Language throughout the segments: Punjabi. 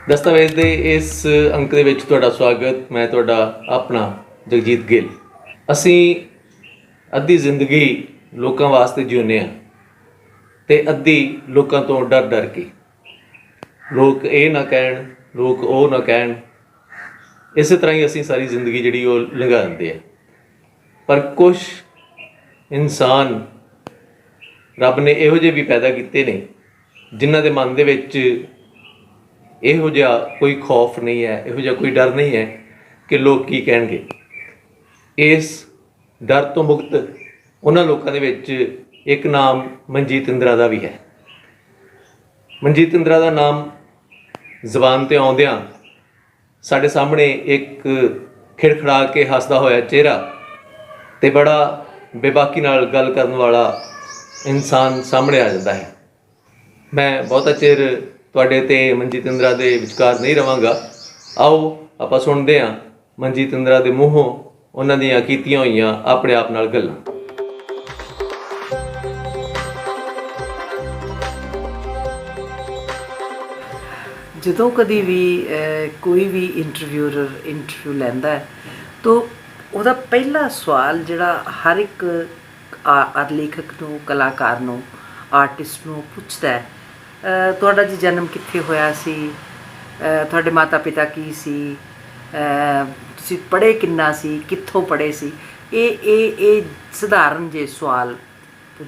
ਦਸਤਾਵੇਜ਼ ਦੇ ਇਸ ਅੰਕ ਦੇ ਵਿੱਚ ਤੁਹਾਡਾ ਸਵਾਗਤ। ਮੈਂ ਤੁਹਾਡਾ ਆਪਣਾ ਜਗਜੀਤ ਗਿੱਲ। ਅਸੀਂ ਅੱਧੀ ਜ਼ਿੰਦਗੀ ਲੋਕਾਂ ਵਾਸਤੇ ਜਿਉਂਦੇ ਹਾਂ ਅਤੇ ਅੱਧੀ ਲੋਕਾਂ ਤੋਂ ਡਰ ਡਰ ਕੇ। ਲੋਕ ਇਹ ਨਾ ਕਹਿਣ, ਲੋਕ ਉਹ ਨਾ ਕਹਿਣ, ਇਸੇ ਤਰ੍ਹਾਂ ਹੀ ਅਸੀਂ ਸਾਰੀ ਜ਼ਿੰਦਗੀ ਜਿਹੜੀ ਉਹ ਲੰਘਾ ਦਿੰਦੇ ਹਾਂ। ਪਰ ਕੁਛ ਇਨਸਾਨ ਰੱਬ ਨੇ ਇਹੋ ਜਿਹੇ ਵੀ ਪੈਦਾ ਕੀਤੇ ਨੇ ਜਿਨ੍ਹਾਂ ਦੇ ਮਨ ਦੇ ਵਿੱਚ ਇਹੋ ਜਿਹਾ ਕੋਈ ਖੌਫ ਨਹੀਂ ਹੈ, ਇਹੋ ਜਿਹਾ ਕੋਈ ਡਰ ਨਹੀਂ ਹੈ ਕਿ ਲੋਕ ਕੀ ਕਹਿਣਗੇ। ਇਸ ਡਰ ਤੋਂ ਮੁਕਤ ਉਹਨਾਂ ਲੋਕਾਂ ਦੇ ਵਿੱਚ ਇੱਕ ਨਾਮ ਮਨਜੀਤ ਇੰਦਰਾ ਦਾ ਵੀ ਹੈ। ਮਨਜੀਤ ਇੰਦਰਾ ਦਾ ਨਾਮ ਜ਼ੁਬਾਨ 'ਤੇ ਆਉਂਦਿਆਂ ਸਾਡੇ ਸਾਹਮਣੇ ਇੱਕ ਖਿੜਖੜਾ ਕੇ ਹੱਸਦਾ ਹੋਇਆ ਚਿਹਰਾ ਅਤੇ ਬੜਾ ਬੇਬਾਕੀ ਨਾਲ ਗੱਲ ਕਰਨ ਵਾਲਾ ਇਨਸਾਨ ਸਾਹਮਣੇ ਆ ਜਾਂਦਾ ਹੈ। ਮੈਂ ਬਹੁਤਾ ਚਿਰ ਤੁਹਾਡੇ ਅਤੇ ਮਨਜੀਤ ਇੰਦਰਾ ਦੇ ਵਿਚਕਾਰ ਨਹੀਂ ਰਹਾਂਗਾ। ਆਓ ਆਪਾਂ ਸੁਣਦੇ ਹਾਂ ਮਨਜੀਤ ਇੰਦਰਾ ਦੇ ਮੂੰਹੋਂ ਉਹਨਾਂ ਦੀਆਂ ਕੀਤੀਆਂ ਹੋਈਆਂ ਆਪਣੇ ਆਪ ਨਾਲ ਗੱਲਾਂ। ਜਦੋਂ ਕਦੀ ਵੀ ਕੋਈ ਵੀ ਇੰਟਰਵਿਊ ਲੈਂਦਾ ਹੈ ਤਾਂ ਉਹਦਾ ਪਹਿਲਾ ਸਵਾਲ ਜਿਹੜਾ ਹਰ ਇੱਕ ਲੇਖਕ ਨੂੰ, ਕਲਾਕਾਰ ਨੂੰ, ਆਰਟਿਸਟ ਨੂੰ ਪੁੱਛਦਾ ਹੈ, ਤੁਹਾਡਾ ਜੀ ਜਨਮ ਕਿੱਥੇ ਹੋਇਆ ਸੀ, ਤੁਹਾਡੇ ਮਾਤਾ ਪਿਤਾ ਕੀ ਸੀ, ਤੁਸੀਂ ਪੜ੍ਹੇ ਕਿੰਨਾ ਸੀ, ਕਿੱਥੋਂ ਪੜ੍ਹੇ ਸੀ। ਇਹ ਸਧਾਰਨ ਜਿਹੇ ਸਵਾਲ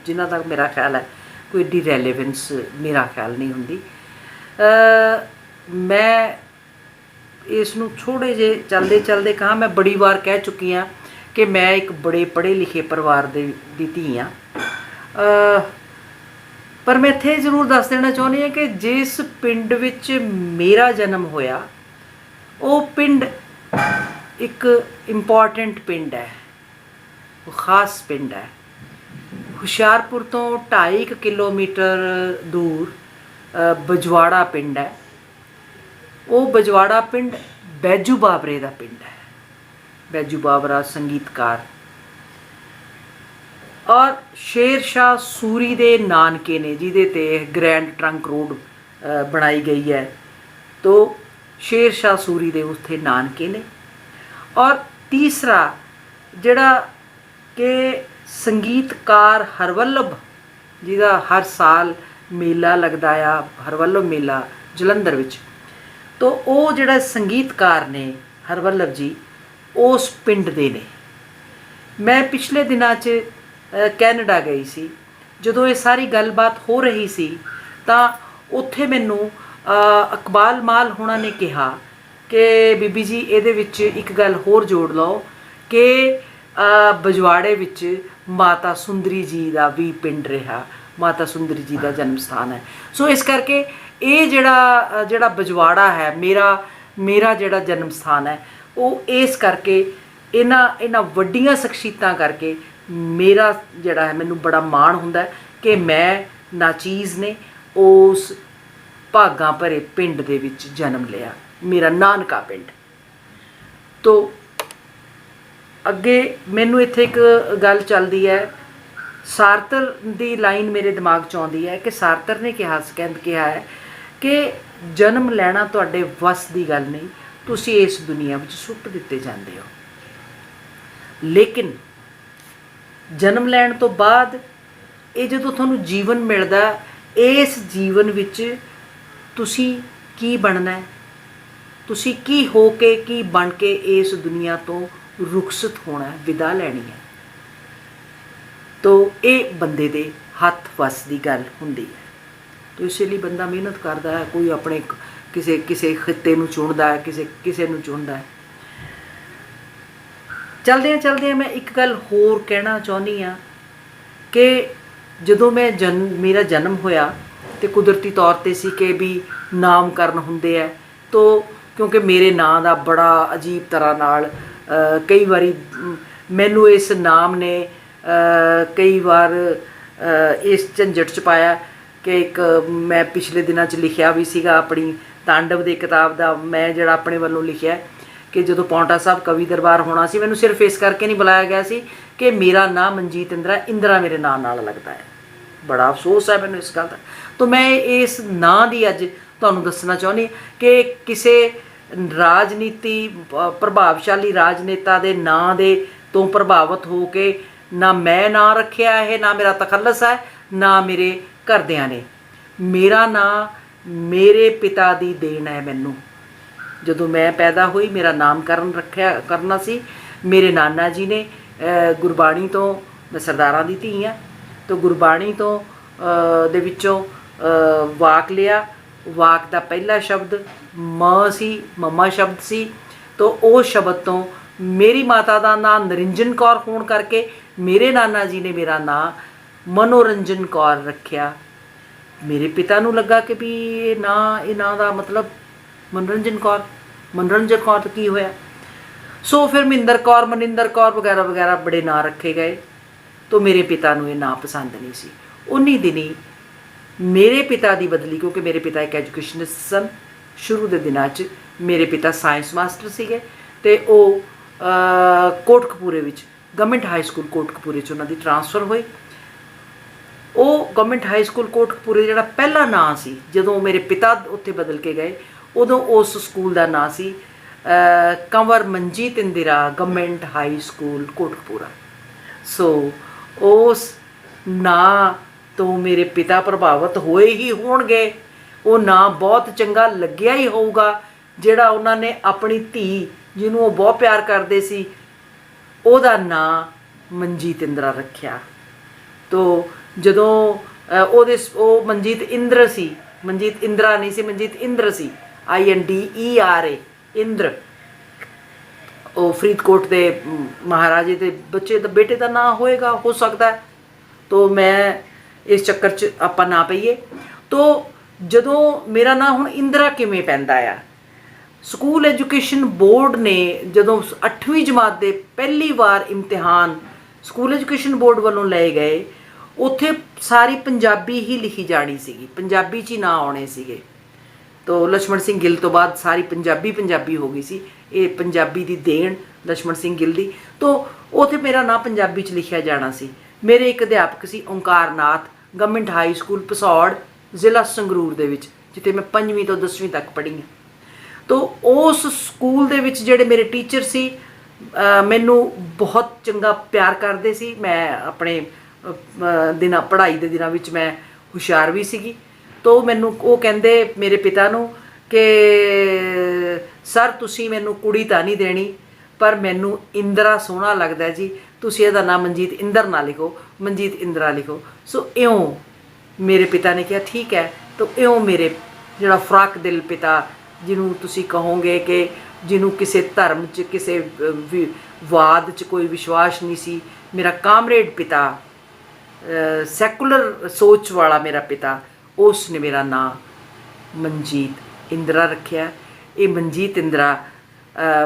ਜਿਨ੍ਹਾਂ ਦਾ ਮੇਰਾ ਖਿਆਲ ਹੈ ਕੋਈ ਐਡੀ ਰੈਲੇਵੈਂਸ ਮੇਰਾ ਖਿਆਲ ਨਹੀਂ ਹੁੰਦੀ। ਮੈਂ ਇਸ ਨੂੰ ਥੋੜ੍ਹੇ ਜਿਹੇ ਚੱਲਦੇ ਕਹਾਂ, ਮੈਂ ਬੜੀ ਵਾਰ ਕਹਿ ਚੁੱਕੀ ਹਾਂ ਕਿ ਮੈਂ ਇੱਕ ਬੜੇ ਪੜ੍ਹੇ ਲਿਖੇ ਪਰਿਵਾਰ ਦੀ ਧੀ ਹਾਂ। ਪਰ ਮੈਂ ਇੱਥੇ ਜ਼ਰੂਰ ਦੱਸ ਦੇਣਾ ਚਾਹੁੰਦੀ ਹਾਂ ਕਿ ਜਿਸ ਪਿੰਡ ਵਿੱਚ ਮੇਰਾ ਜਨਮ ਹੋਇਆ ਉਹ ਪਿੰਡ ਇੱਕ ਇੰਪੋਰਟੈਂਟ ਪਿੰਡ ਹੈ, ਉਹ ਖ਼ਾਸ ਪਿੰਡ ਹੈ। ਹੁਸ਼ਿਆਰਪੁਰ ਤੋਂ 2.5 ਕਿਲੋਮੀਟਰ ਦੂਰ ਬਜਵਾੜਾ ਪਿੰਡ ਹੈ। ਉਹ ਬਜਵਾੜਾ ਪਿੰਡ ਬੈਜੂ ਬਾਬਰੇ ਦਾ ਪਿੰਡ ਹੈ। ਬੈਜੂ ਬਾਬਰਾ ਸੰਗੀਤਕਾਰ ਔਰ ਸ਼ੇਰ ਸ਼ਾਹ ਸੂਰੀ ਦੇ ਨਾਨਕੇ ਨੇ, ਜਿਹਦੇ 'ਤੇ ਗ੍ਰੈਂਡ ਟਰੰਕ ਰੋਡ ਬਣਾਈ ਗਈ ਹੈ। ਤੋ ਸ਼ੇਰ ਸ਼ਾਹ ਸੂਰੀ ਦੇ ਉੱਥੇ ਨਾਨਕੇ ਨੇ। ਔਰ ਤੀਸਰਾ ਜਿਹੜਾ ਕਿ ਸੰਗੀਤਕਾਰ ਹਰਵੱਲਭ, ਜਿਹਦਾ ਹਰ ਸਾਲ ਮੇਲਾ ਲੱਗਦਾ ਆ, ਹਰਵੱਲਭ ਮੇਲਾ ਜਲੰਧਰ ਵਿੱਚ। ਤੋ ਉਹ ਜਿਹੜਾ ਸੰਗੀਤਕਾਰ ਨੇ ਹਰਵੱਲਭ ਜੀ, ਉਸ ਪਿੰਡ ਦੇ ਨੇ। ਮੈਂ ਪਿਛਲੇ ਦਿਨਾਂ 'ਚ ਕੈਨੇਡਾ ਗਈ ਸੀ। ਜਦੋਂ ਇਹ ਸਾਰੀ ਗੱਲਬਾਤ ਹੋ ਰਹੀ ਸੀ ਤਾਂ ਉੱਥੇ ਮੈਨੂੰ ਇਕਬਾਲ ਮਾਲ ਹੋਣਾ ਨੇ ਕਿਹਾ ਕਿ ਬੀਬੀ ਜੀ ਇਹਦੇ ਵਿੱਚ ਇੱਕ ਗੱਲ ਹੋਰ ਜੋੜ ਲਓ ਕਿ ਬਜਵਾੜੇ ਵਿੱਚ ਮਾਤਾ ਸੁੰਦਰੀ ਜੀ ਦਾ ਵੀ ਪਿੰਡ ਰਿਹਾ, ਮਾਤਾ ਸੁੰਦਰੀ ਜੀ ਦਾ ਜਨਮ ਸਥਾਨ ਹੈ। ਸੋ ਇਸ ਕਰਕੇ ਇਹ ਜਿਹੜਾ ਬਜਵਾੜਾ ਹੈ, ਮੇਰਾ ਜਿਹੜਾ ਜਨਮ ਸਥਾਨ ਹੈ, ਉਹ ਇਸ ਕਰਕੇ ਇਹਨਾਂ ਵੱਡੀਆਂ ਸ਼ਖਸੀਅਤਾਂ ਕਰਕੇ ਮੇਰਾ ਜਿਹੜਾ ਹੈ, ਮੈਨੂੰ ਬੜਾ ਮਾਣ ਹੁੰਦਾ ਕਿ ਮੈਂ ਨਾਚੀਜ਼ ਨੇ ਉਸ ਭਾਗਾਂ ਭਰੇ ਪਿੰਡ ਦੇ ਵਿੱਚ ਜਨਮ ਲਿਆ, ਮੇਰਾ ਨਾਨਕਾ ਪਿੰਡ। ਤੋ ਅੱਗੇ ਮੈਨੂੰ ਇੱਥੇ ਇੱਕ ਗੱਲ ਚੱਲਦੀ ਹੈ, ਸਾਰਤਰ ਦੀ ਲਾਈਨ ਮੇਰੇ ਦਿਮਾਗ 'ਚ ਆਉਂਦੀ ਹੈ ਕਿ ਸਾਰਤਰ ਨੇ ਕਿਹਾ ਹੈ ਕਿ ਜਨਮ ਲੈਣਾ ਤੁਹਾਡੇ ਵੱਸ ਦੀ ਗੱਲ ਨਹੀਂ, ਤੁਸੀਂ ਇਸ ਦੁਨੀਆ ਵਿੱਚ ਸੁੱਟ ਦਿੱਤੇ ਜਾਂਦੇ ਹੋ। ਲੇਕਿਨ ਜਨਮ ਲੈਣ ਤੋਂ ਬਾਅਦ ਇਹ ਜਦੋਂ ਤੁਹਾਨੂੰ ਜੀਵਨ ਮਿਲਦਾ, ਇਸ ਜੀਵਨ ਵਿੱਚ ਤੁਸੀਂ ਕੀ ਬਣਨਾ ਹੈ, ਤੁਸੀਂ ਕੀ ਹੋ ਕੇ, ਕੀ ਬਣ ਕੇ ਇਸ ਦੁਨੀਆ ਤੋਂ ਰੁਖਸਤ ਹੋਣਾ, ਵਿਦਾ ਲੈਣੀ ਹੈ। ਤੋ ਇਹ ਬੰਦੇ ਦੇ ਹੱਥ ਵੱਸ ਦੀ ਗੱਲ ਹੁੰਦੀ ਹੈ। ਤੋ ਇਸੇ ਲਈ ਬੰਦਾ ਮਿਹਨਤ ਕਰਦਾ ਹੈ, ਕੋਈ ਆਪਣੇ ਕਿਸੇ ਖਿੱਤੇ ਨੂੰ ਚੁਣਦਾ ਹੈ, ਕਿਸੇ ਨੂੰ ਚੁਣਦਾ ਹੈ। ਚਲਦਿਆਂ ਮੈਂ ਇੱਕ ਗੱਲ ਹੋਰ ਕਹਿਣਾ ਚਾਹੁੰਦੀ ਹਾਂ ਕਿ ਜਦੋਂ ਮੇਰਾ ਜਨਮ ਹੋਇਆ ਅਤੇ ਕੁਦਰਤੀ ਤੌਰ 'ਤੇ ਸੀ ਕਿ ਵੀ ਨਾਮਕਰਨ ਹੁੰਦੇ ਹੈ। ਤੋ ਕਿਉਂਕਿ ਮੇਰੇ ਨਾਂ ਦਾ ਬੜਾ ਅਜੀਬ ਤਰ੍ਹਾਂ ਨਾਲ ਕਈ ਵਾਰੀ ਮੈਨੂੰ ਇਸ ਨਾਮ ਨੇ ਕਈ ਵਾਰ ਇਸ ਝੰਜਟ 'ਚ ਪਾਇਆ ਕਿ ਮੈਂ ਪਿਛਲੇ ਦਿਨਾਂ 'ਚ ਲਿਖਿਆ ਵੀ ਸੀਗਾ ਆਪਣੀ ਤਾਂਡਵ ਦੀ ਕਿਤਾਬ ਦਾ, ਮੈਂ ਜਿਹੜਾ ਆਪਣੇ ਵੱਲੋਂ ਲਿਖਿਆ ਕਿ ਜਦੋਂ ਪਾਉਂਟਾ ਸਾਹਿਬ ਕਵੀ ਦਰਬਾਰ ਹੋਣਾ ਸੀ, ਮੈਨੂੰ ਸਿਰਫ ਇਸ ਕਰਕੇ ਨਹੀਂ ਬੁਲਾਇਆ ਗਿਆ ਸੀ ਕਿ ਮੇਰਾ ਨਾਂ ਮਨਜੀਤ ਇੰਦਰਾ ਮੇਰੇ ਨਾਂ ਨਾਲ ਲੱਗਦਾ ਹੈ। ਬੜਾ ਅਫਸੋਸ ਹੈ ਮੈਨੂੰ ਇਸ ਗੱਲ ਦਾ। ਤਾਂ ਮੈਂ ਇਸ ਨਾਂ ਦੀ ਅੱਜ ਤੁਹਾਨੂੰ ਦੱਸਣਾ ਚਾਹੁੰਦੀ ਹਾਂ ਕਿ ਕਿਸੇ ਰਾਜਨੀਤੀ ਪ੍ਰਭਾਵਸ਼ਾਲੀ ਰਾਜਨੇਤਾ ਦੇ ਨਾਂ ਦੇ ਤੋਂ ਪ੍ਰਭਾਵਿਤ ਹੋ ਕੇ ਨਾ ਮੈਂ ਨਾਂ ਰੱਖਿਆ, ਇਹ ਨਾ ਮੇਰਾ ਤਖੱਲਸ ਹੈ, ਨਾ ਮੇਰੇ ਘਰਦਿਆਂ ਨੇ। ਮੇਰਾ ਨਾਂ ਮੇਰੇ ਪਿਤਾ ਦੀ ਦੇਣ ਹੈ। ਮੈਨੂੰ ਜਦੋਂ ਮੈਂ ਪੈਦਾ ਹੋਈ ਮੇਰਾ ਨਾਮਕਰਨ ਕਰਨਾ ਸੀ। ਮੇਰੇ ਨਾਨਾ ਜੀ ਨੇ ਗੁਰਬਾਣੀ ਤੋਂ, ਮੈਂ ਸਰਦਾਰਾਂ ਦੀ ਧੀ ਹਾਂ, ਤਾਂ ਗੁਰਬਾਣੀ ਤੋਂ ਦੇ ਵਿੱਚੋਂ ਵਾਕ ਲਿਆ। ਵਾਕ ਦਾ ਪਹਿਲਾ ਸ਼ਬਦ ਮਾਂ ਸੀ, ਮੰਮਾ ਸ਼ਬਦ ਸੀ। ਤਾਂ ਉਹ ਸ਼ਬਦ ਤੋਂ ਮੇਰੀ ਮਾਤਾ ਦਾ ਨਾਂ ਨਰਿੰਜਨ ਕੌਰ ਹੋਣ ਕਰਕੇ ਮੇਰੇ ਨਾਨਾ ਜੀ ਨੇ ਮੇਰਾ ਨਾਂ ਮਨੋਰੰਜਨ ਕੌਰ ਰੱਖਿਆ। ਮੇਰੇ ਪਿਤਾ ਨੂੰ ਲੱਗਾ ਕਿ ਵੀ ਇਹ ਨਾਂ ਦਾ ਮਤਲਬ ਮਨੋਰੰਜਨ ਕੌਰ ਤਾਂ ਕੀ ਹੋਇਆ। ਸੋ ਫਿਰ ਮਹਿੰਦਰ ਕੌਰ, ਮਨਿੰਦਰ ਕੌਰ ਵਗੈਰਾ ਵਗੈਰਾ ਬੜੇ ਨਾਂ ਰੱਖੇ ਗਏ। ਤਾਂ ਮੇਰੇ ਪਿਤਾ ਨੂੰ ਇਹ ਨਾਂ ਪਸੰਦ ਨਹੀਂ ਸੀ। ਉਨੀ ਦਿਨੀ ਮੇਰੇ ਪਿਤਾ ਦੀ ਬਦਲੀ, ਕਿਉਂਕਿ ਮੇਰੇ ਪਿਤਾ ਇੱਕ ਐਜੂਕੇਸ਼ਨਿਸਟ ਸਨ। ਸ਼ੁਰੂ ਦੇ ਦਿਨਾਂ 'ਚ ਮੇਰੇ ਪਿਤਾ ਸਾਇੰਸ ਮਾਸਟਰ ਸੀਗੇ ਅਤੇ ਉਹ ਕੋਟਕਪੂਰੇ ਵਿੱਚ ਗਵਰਨਮੈਂਟ ਹਾਈ ਸਕੂਲ ਕੋਟਕਪੂਰੇ 'ਚ ਉਹਨਾਂ ਦੀ ਟਰਾਂਸਫਰ ਹੋਈ। ਉਹ ਗਵਰਨਮੈਂਟ ਹਾਈ ਸਕੂਲ ਕੋਟਕਪੂਰੇ ਜਿਹੜਾ ਪਹਿਲਾ ਨਾਂ ਸੀ, ਜਦੋਂ ਮੇਰੇ ਪਿਤਾ ਉੱਥੇ ਬਦਲ ਕੇ ਗਏ, ਉਦੋਂ ਉਸ ਸਕੂਲ ਦਾ ਨਾਂ ਸੀ Kanwar Manjit Indira government high school Kotkapura. So ਉਸ ਨਾਂ ਤੋਂ ਮੇਰੇ ਪਿਤਾ ਪ੍ਰਭਾਵਿਤ ਹੋਏ ਹੀ ਹੋਣਗੇ। ਉਹ ਨਾਂ ਬਹੁਤ ਚੰਗਾ ਲੱਗਿਆ ਹੀ ਹੋਊਗਾ, ਜਿਹੜਾ ਉਹਨਾਂ ਨੇ ਆਪਣੀ ਧੀ, ਜਿਹਨੂੰ ਉਹ ਬਹੁਤ ਪਿਆਰ ਕਰਦੇ ਸੀ, ਉਹਦਾ ਨਾਂ ਮਨਜੀਤ ਇੰਦਰਾ ਰੱਖਿਆ। ਤੋ ਜਦੋਂ ਉਹ ਮਨਜੀਤ ਇੰਦਰ ਸੀ, ਮਨਜੀਤ ਇੰਦਰਾ ਨਹੀਂ ਸੀ, ਮਨਜੀਤ ਇੰਦਰ ਸੀ, INDERA, ਇੰਦਰ। ਉਹ ਫਰੀਦਕੋਟ ਦੇ ਮਹਾਰਾਜੇ ਦੇ ਬੇਟੇ ਦਾ ਨਾਂ ਹੋਏਗਾ, ਹੋ ਸਕਦਾ। ਤੋ ਮੈਂ ਇਸ ਚੱਕਰ 'ਚ ਆਪਾਂ ਨਾ ਪਈਏ। ਤੋ ਜਦੋਂ ਮੇਰਾ ਨਾਂ ਹੁਣ ਇੰਦਰਾ ਕਿਵੇਂ ਪੈਂਦਾ ਆ, ਸਕੂਲ ਐਜੂਕੇਸ਼ਨ ਬੋਰਡ ਨੇ ਜਦੋਂ 8ਵੀਂ ਜਮਾਤ ਦੇ ਪਹਿਲੀ ਵਾਰ ਇਮਤਿਹਾਨ ਸਕੂਲ ਐਜੂਕੇਸ਼ਨ ਬੋਰਡ ਵੱਲੋਂ ਲਏ ਗਏ, ਉੱਥੇ ਸਾਰੀ ਪੰਜਾਬੀ ਹੀ ਲਿਖੀ ਜਾਣੀ ਸੀਗੀ, ਪੰਜਾਬੀ 'ਚ ਹੀ ਨਾਂ ਆਉਣੇ ਸੀਗੇ। ਤੋ ਲਛਮਣ ਸਿੰਘ ਗਿੱਲ ਤੋਂ ਬਾਅਦ ਸਾਰੀ ਪੰਜਾਬੀ ਹੋ ਗਈ ਸੀ। ਇਹ ਪੰਜਾਬੀ ਦੀ ਦੇਣ ਲਛਮਣ ਸਿੰਘ ਗਿੱਲ ਦੀ। ਤੋ ਉੱਥੇ ਮੇਰਾ ਨਾਂ ਪੰਜਾਬੀ 'ਚ ਲਿਖਿਆ ਜਾਣਾ ਸੀ। ਮੇਰੇ ਇੱਕ ਅਧਿਆਪਕ ਸੀ ਓਂਕਾਰ ਨਾਥ, ਗਵਰਨਮੈਂਟ ਹਾਈ ਸਕੂਲ ਪਸੌੜ, ਜ਼ਿਲ੍ਹਾ ਸੰਗਰੂਰ ਦੇ ਵਿੱਚ, ਜਿੱਥੇ ਮੈਂ 5ਵੀਂ ਤੋਂ 10ਵੀਂ ਤੱਕ ਪੜ੍ਹੀ ਹਾਂ। ਤੋ ਉਸ ਸਕੂਲ ਦੇ ਵਿੱਚ ਜਿਹੜੇ ਮੇਰੇ ਟੀਚਰ ਸੀ, ਮੈਨੂੰ ਬਹੁਤ ਚੰਗਾ ਪਿਆਰ ਕਰਦੇ ਸੀ। ਮੈਂ ਆਪਣੇ ਪੜ੍ਹਾਈ ਦੇ ਦਿਨਾਂ ਵਿੱਚ ਮੈਂ ਹੁਸ਼ਿਆਰ ਵੀ ਸੀਗੀ। ਤੋ ਮੈਨੂੰ ਉਹ ਕਹਿੰਦੇ ਮੇਰੇ ਪਿਤਾ ਨੂੰ ਕਿ ਸਰ ਤੁਸੀਂ ਮੈਨੂੰ ਕੁੜੀ ਤਾਂ ਨਹੀਂ ਦੇਣੀ, ਪਰ ਮੈਨੂੰ ਇੰਦਰਾ ਸੋਹਣਾ ਲੱਗਦਾ ਜੀ, ਤੁਸੀਂ ਇਹਦਾ ਨਾਮ ਮਨਜੀਤ ਇੰਦਰ ਨਾ ਲਿਖੋ, ਮਨਜੀਤ ਇੰਦਰਾ ਲਿਖੋ। ਸੋ ਇਉਂ ਮੇਰੇ ਪਿਤਾ ਨੇ ਕਿਹਾ ਠੀਕ ਹੈ। ਤੋ ਇਉਂ ਮੇਰੇ ਜਿਹੜਾ ਫਰਾਕ ਦਿਲ ਪਿਤਾ, ਜਿਹਨੂੰ ਤੁਸੀਂ ਕਹੋਗੇ ਕਿ ਜਿਹਨੂੰ ਕਿਸੇ ਧਰਮ 'ਚ, ਕਿਸੇ ਵਾਦ 'ਚ ਕੋਈ ਵਿਸ਼ਵਾਸ ਨਹੀਂ ਸੀ, ਮੇਰਾ ਕਾਮਰੇਡ ਪਿਤਾ, ਸੈਕੂਲਰ ਸੋਚ ਵਾਲਾ ਮੇਰਾ ਪਿਤਾ, ਉਸ ਨੇ ਮੇਰਾ ਨਾਂ ਮਨਜੀਤ ਇੰਦਰਾ ਰੱਖਿਆ। ਇਹ ਮਨਜੀਤ ਇੰਦਰਾ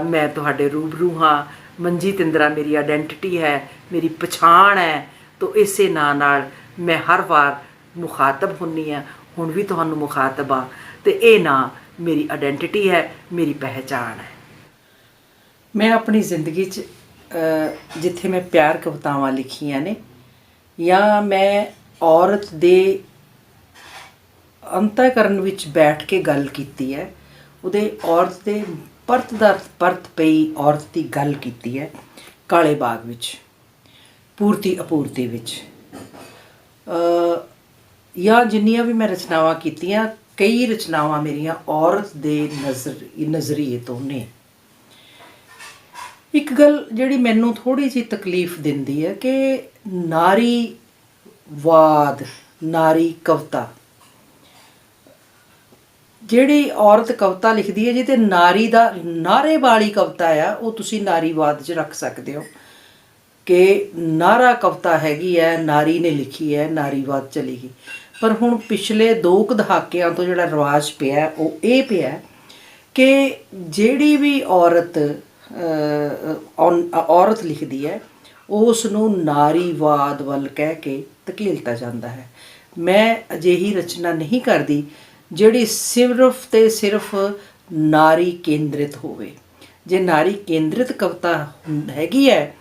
ਮੈਂ ਤੁਹਾਡੇ ਰੂਬਰੂ ਹਾਂ। ਮਨਜੀਤ ਇੰਦਰਾ ਮੇਰੀ ਆਇਡੈਂਟੀਟੀ ਹੈ, ਮੇਰੀ ਪਛਾਣ ਹੈ। ਤੋ ਇਸੇ ਨਾਂ ਨਾਲ ਮੈਂ ਹਰ ਵਾਰ ਮੁਖਾਤਬ ਹੁੰਦੀ ਹਾਂ, ਹੁਣ ਵੀ ਤੁਹਾਨੂੰ ਮੁਖਾਤਬ ਹਾਂ। ਅਤੇ ਇਹ ਨਾਂ ਮੇਰੀ ਆਇਡੈਂਟੀਟੀ ਹੈ, ਮੇਰੀ ਪਹਿਚਾਣ ਹੈ। ਮੈਂ ਆਪਣੀ ਜ਼ਿੰਦਗੀ 'ਚ ਜਿੱਥੇ ਮੈਂ ਪਿਆਰ ਕਵਿਤਾਵਾਂ ਲਿਖੀਆਂ ਨੇ, ਜਾਂ ਮੈਂ ਔਰਤ ਦੇ ਅੰਤःਕਰਨ ਵਿੱਚ ਬੈਠ ਕੇ ਗੱਲ ਕੀਤੀ ਹੈ, ਉਹਦੇ ਔਰਤ ਦੇ ਪਰਤ ਪਈ ਔਰਤ ਦੀ ਗੱਲ ਕੀਤੀ ਹੈ। ਕਾਲੇ ਬਾਗ ਵਿੱਚ, ਪੂਰਤੀ ਅਪੂਰਤੀ ਵਿੱਚ, ਜਾਂ ਜਿੰਨੀਆਂ ਵੀ ਮੈਂ ਰਚਨਾਵਾਂ ਕੀਤੀਆਂ, ਕਈ ਰਚਨਾਵਾਂ ਮੇਰੀਆਂ ਔਰਤ ਦੇ ਨਜ਼ਰੀਏ ਤੋਂ ਨੇ। ਇੱਕ ਗੱਲ ਜਿਹੜੀ ਮੈਨੂੰ ਥੋੜ੍ਹੀ ਜਿਹੀ ਤਕਲੀਫ ਦਿੰਦੀ ਹੈ ਕਿ ਨਾਰੀਵਾਦ, ਨਾਰੀ ਕਵਿਤਾ, ਜਿਹੜੀ ਔਰਤ ਕਵਿਤਾ ਲਿਖਦੀ ਹੈ ਜਿਹਦੇ ਨਾਰੀ ਦਾ ਨਾਰੇ ਵਾਲੀ ਕਵਿਤਾ ਆ, ਉਹ ਤੁਸੀਂ ਨਾਰੀਵਾਦ 'ਚ ਰੱਖ ਸਕਦੇ ਹੋ ਕਿ ਨਾਰਾ ਕਵਿਤਾ ਹੈਗੀ ਹੈ, ਨਾਰੀ ਨੇ ਲਿਖੀ ਹੈ, ਨਾਰੀਵਾਦ ਚਲੀ ਗਈ। ਪਰ ਹੁਣ ਪਿਛਲੇ 2 ਦਹਾਕਿਆਂ ਤੋਂ ਜਿਹੜਾ ਰਿਵਾਜ ਪਿਆ, ਉਹ ਇਹ ਪਿਆ ਕਿ ਜਿਹੜੀ ਵੀ ਔਰਤ ਲਿਖਦੀ ਹੈ, ਉਸ ਨੂੰ ਨਾਰੀਵਾਦ ਵੱਲ ਕਹਿ ਕੇ ਧਕੇਲਤਾ ਜਾਂਦਾ ਹੈ। ਮੈਂ ਅਜਿਹੀ ਰਚਨਾ ਨਹੀਂ ਕਰਦੀ ਜਿਹੜੀ ਸਿਰਫ ਤੇ ਸਿਰਫ ਨਾਰੀ ਕੇਂਦਰਿਤ ਹੋਵੇ। ਜੇ ਨਾਰੀ ਕੇਂਦਰਿਤ ਕਵਿਤਾ ਹੈਗੀ ਹੈ